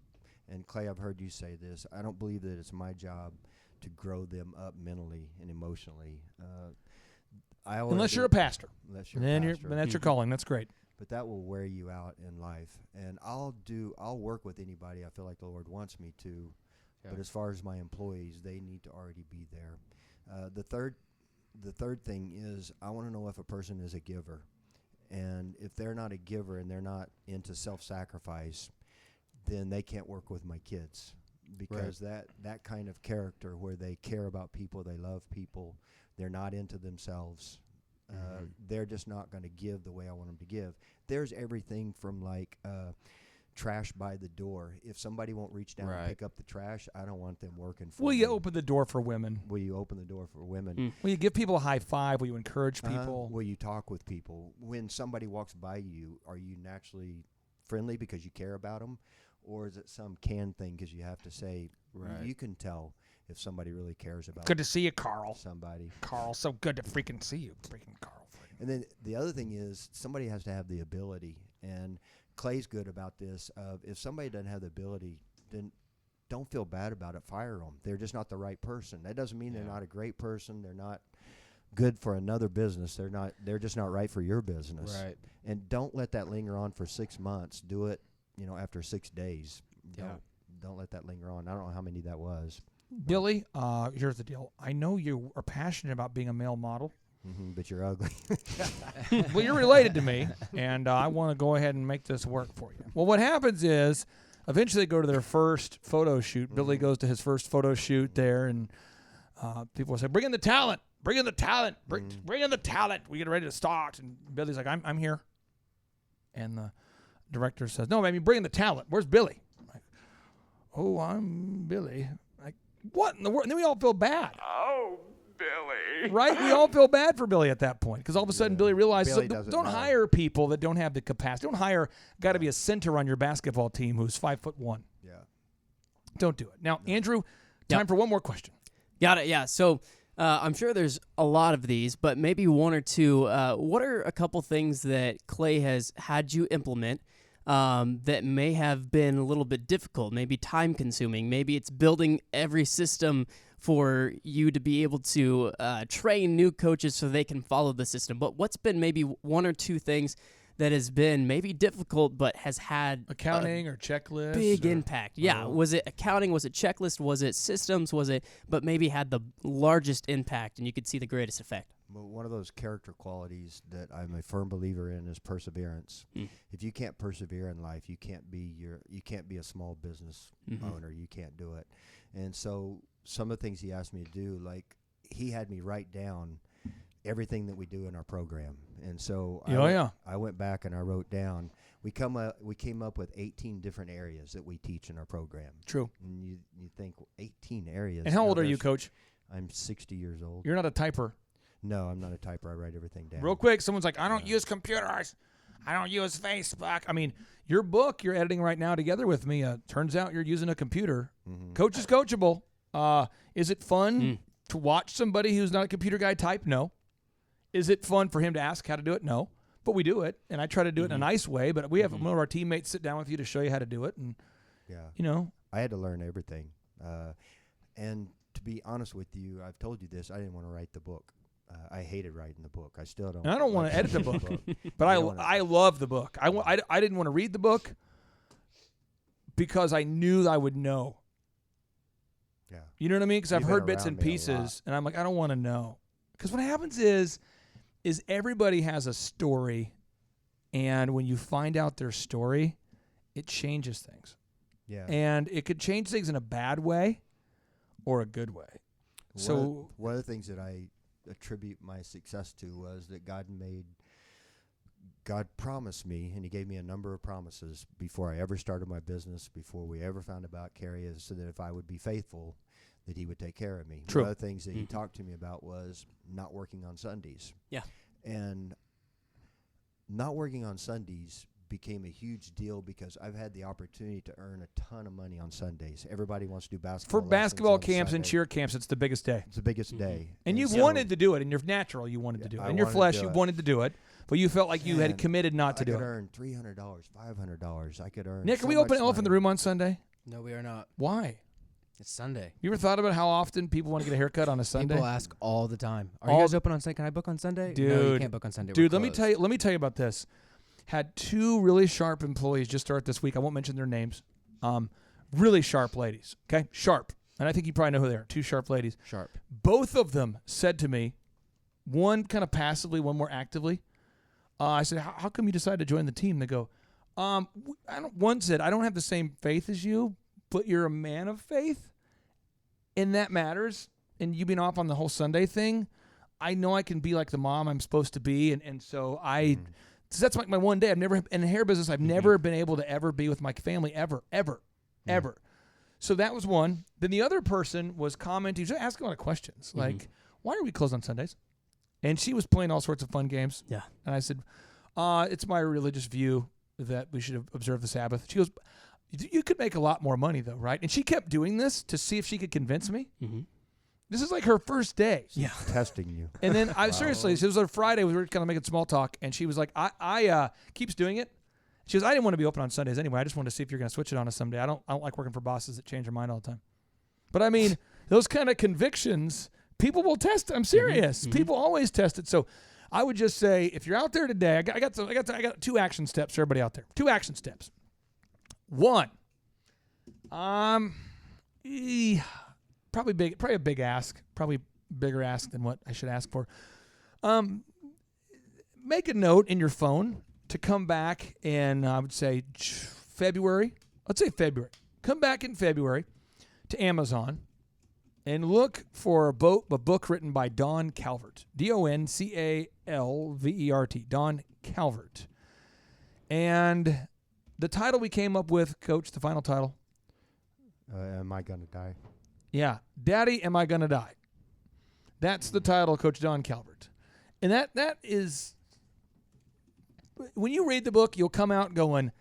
and Clay, I've heard you say this, I don't believe that it's my job to grow them up mentally and emotionally. Unless you're a pastor. Unless you're then a pastor. that's your calling. That's great. But that will wear you out in life. And I'll work with anybody I feel like the Lord wants me to. Yeah. But as far as my employees, they need to already be there. The third thing is I want to know if a person is a giver. And if they're not a giver and they're not into self-sacrifice, then they can't work with my kids. Because that kind of character where they care about people, they love people, they're not into themselves, they're just not going to give the way I want them to give. There's everything from like trash by the door. If somebody won't reach down and pick up the trash, I don't want them working for me. Will you open the door for women? Will you open the door for women? Will you give people a high five? Will you encourage people? Will you talk with people? When somebody walks by you, are you naturally friendly because you care about them? Or is it some canned thing because you have to say, you can tell if somebody really cares about Good to see you, Carl. Somebody. Carl, so good to freaking see you. Freaking Carl. And then the other thing is somebody has to have the ability. And Clay's good about this. If somebody doesn't have the ability, then don't feel bad about it. Fire them. They're just not the right person. That doesn't mean they're not a great person. They're not good for another business. They're just not right for your business. Right. And don't let that linger on for 6 months. Do it, after 6 days. Don't let that linger on. I don't know how many that was. Billy, here's the deal. I know you are passionate about being a male model. But you're ugly. Well, you're related to me, and I want to go ahead and make this work for you. Well, what happens is eventually they go to their first photo shoot. Billy goes to his first photo shoot there, and people say, bring in the talent. Bring in the talent. Bring in the talent. We get ready to start. And Billy's like, I'm here. And the director says, no, I mean, bring in the talent. Where's Billy? I'm like, oh, I'm Billy. Like, what in the world? And then we all feel bad. Oh, Billy. Right? We all feel bad for Billy at that point because all of a sudden Billy realizes, Billy so doesn't don't know. hire people that don't have the capacity. Don't hire got to be a center on your basketball team who's 5'1". Yeah. Don't do it. Now, Andrew, time for one more question. Got it. Yeah. So I'm sure there's a lot of these, but maybe one or two. What are a couple things that Clay has had you implement that may have been a little bit difficult, maybe time consuming? Maybe it's building every system for you to be able to train new coaches so they can follow the system. But what's been maybe one or two things that has been maybe difficult but has had Accounting or checklist? big impact? Yeah. Was it accounting? Was it checklist? Was it systems? Was it, but maybe had the largest impact and you could see the greatest effect? Well, one of those character qualities that I'm a firm believer in is perseverance. If you can't persevere in life, you can't be a small business owner. You can't do it. And so some of the things he asked me to do, like he had me write down everything that we do in our program. And so I went back and I wrote down, we came up with 18 different areas that we teach in our program. True. And you think 18 areas. And how old are you, Coach? I'm 60 years old. You're not a typer. No, I'm not a typer. I write everything down. Real quick, someone's like, I don't use computers. I don't use Facebook. I mean, your book you're editing right now together with me, turns out you're using a computer. Coach is coachable. Is it fun to watch somebody who's not a computer guy type? No. Is it fun for him to ask how to do it? No. But we do it, and I try to do it in a nice way, but we have one of our teammates sit down with you to show you how to do it. And, you know. I had to learn everything. And to be honest with you, I've told you this, I didn't want to write the book. I hated writing the book. I still don't. And I don't want to edit the book, but I love the book. I didn't want to read the book because I knew I would know. Yeah. You know what I mean? Because I've You've heard been bits around and me a pieces, and I'm like, I don't want to know. Because what happens is everybody has a story, and when you find out their story, it changes things. Yeah. And it could change things in a bad way or a good way. One of the things that I attribute my success to was that God promised me, and he gave me a number of promises before I ever started my business, before we ever found about Carrie, so that if I would be faithful, that he would take care of me. True. One of the things that he talked to me about was not working on Sundays. Yeah. And not working on Sundays became a huge deal because I've had the opportunity to earn a ton of money on Sundays. Everybody wants to do basketball. For basketball lessons on camps and Sunday. cheer camps, it's the biggest day. It's the biggest day. And you've so wanted to do it. In your natural, you wanted to do it. I In your wanted to flesh, do you it. wanted to do it. But you felt like you had Man, committed not to do I could it. earn $300, $500. I could earn. Nick, so can we much open Elephant in the money. Room on Sunday? No, we are not. Why? It's Sunday. You ever thought about how often people want to get a haircut on a Sunday? People ask all the time. Are you guys open on Sunday? Can I book on Sunday? No, you Dude. can't book on Sunday. Dude, We're let me closed. tell you about this. Had two really sharp employees just start this week. I won't mention their names. Really sharp ladies. Okay? Sharp. And I think you probably know who they are. Two sharp ladies. Sharp. Both of them said to me, one kind of passively, one more actively. I said, how come you decided to join the team? They go, one said, I don't have the same faith as you, but you're a man of faith, and that matters. And you being off on the whole Sunday thing, I know I can be like the mom I'm supposed to be, and so so that's like my one day. I've never, in the hair business, I've never been able to ever be with my family ever. So that was one. Then the other person was commenting, just asking a lot of questions, like, why are we closed on Sundays? And she was playing all sorts of fun games. Yeah. And I said, it's my religious view that we should observe the Sabbath. She goes, you could make a lot more money, though, right? And she kept doing this to see if she could convince me. This is like her first day. Yeah. Testing you. And then seriously, it was on Friday. We were kind of making small talk, and she was like, I keeps doing it. She goes, I didn't want to be open on Sundays anyway. I just wanted to see if you're going to switch it on a Sunday. I don't like working for bosses that change their mind all the time. But I mean, those kind of convictions, people will test. I'm serious. People always test it. So I would just say, if you're out there today, I got 2 action steps for everybody out there. 2 action steps. 1, probably a big ask, probably bigger ask than what I should ask for. Make a note in your phone to come back in, I would say, February. Let's say February. Come back in February to Amazon and look for a book written by Don Calvert. Doncalvert. Don Calvert. And the title we came up with, Coach, the final title. Am I gonna die? Yeah. Daddy, Am I Gonna Die? That's the title of Coach Don Calvert. And that is, when you read the book, you'll come out going,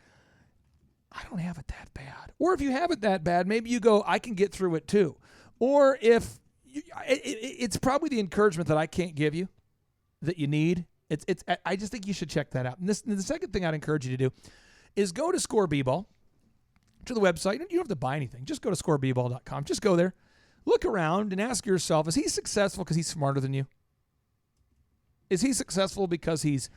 I don't have it that bad. Or if you have it that bad, maybe you go, I can get through it too. Or if it's probably the encouragement that I can't give you that you need. I just think you should check that out. And the second thing I'd encourage you to do is go to Score B-Ball, to the website. You don't have to buy anything. Just go to scoreball.com. Just go there. Look around and ask yourself, is he successful because he's smarter than you? Is he successful because he's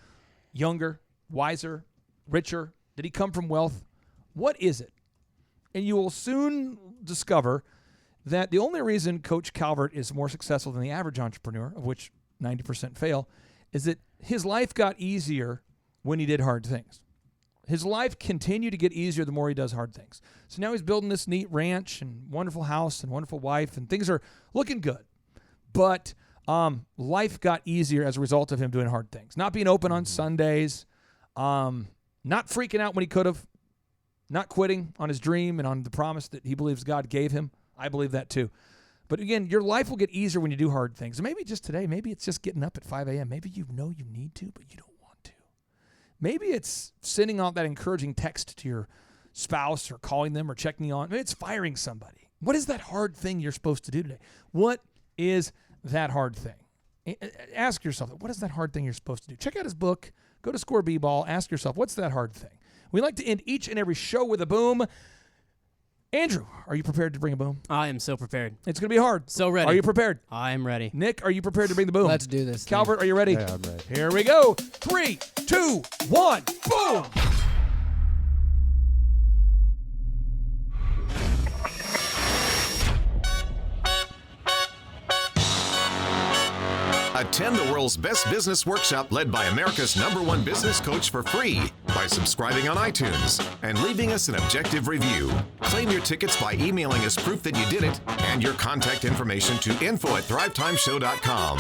younger, wiser, richer? Did he come from wealth? What is it? And you will soon discover that the only reason Coach Calvert is more successful than the average entrepreneur, of which 90% fail, is that his life got easier when he did hard things. His life continued to get easier the more he does hard things. So now he's building this neat ranch and wonderful house and wonderful wife, and things are looking good. But life got easier as a result of him doing hard things. Not being open on Sundays, not freaking out when he could have, not quitting on his dream and on the promise that he believes God gave him. I believe that too. But again, your life will get easier when you do hard things. And maybe just today, maybe it's just getting up at 5 a.m. Maybe you know you need to, but you don't want to. Maybe it's sending out that encouraging text to your spouse or calling them or checking on. Maybe it's firing somebody. What is that hard thing you're supposed to do today? What is that hard thing? Ask yourself, what is that hard thing you're supposed to do? Check out his book. Go to Score B-Ball. Ask yourself, what's that hard thing? We like to end each and every show with a boom. Andrew, are you prepared to bring a boom? I am so prepared. It's going to be hard. So ready. Are you prepared? I am ready. Nick, are you prepared to bring the boom? Let's do this. Calvert, are you ready? Yeah, I'm ready. Here we go. 3, 2, 1, boom! Attend the world's best business workshop led by America's #1 business coach for free by subscribing on iTunes and leaving us an objective review. Claim your tickets by emailing us proof that you did it and your contact information to info@thrivetimeshow.com.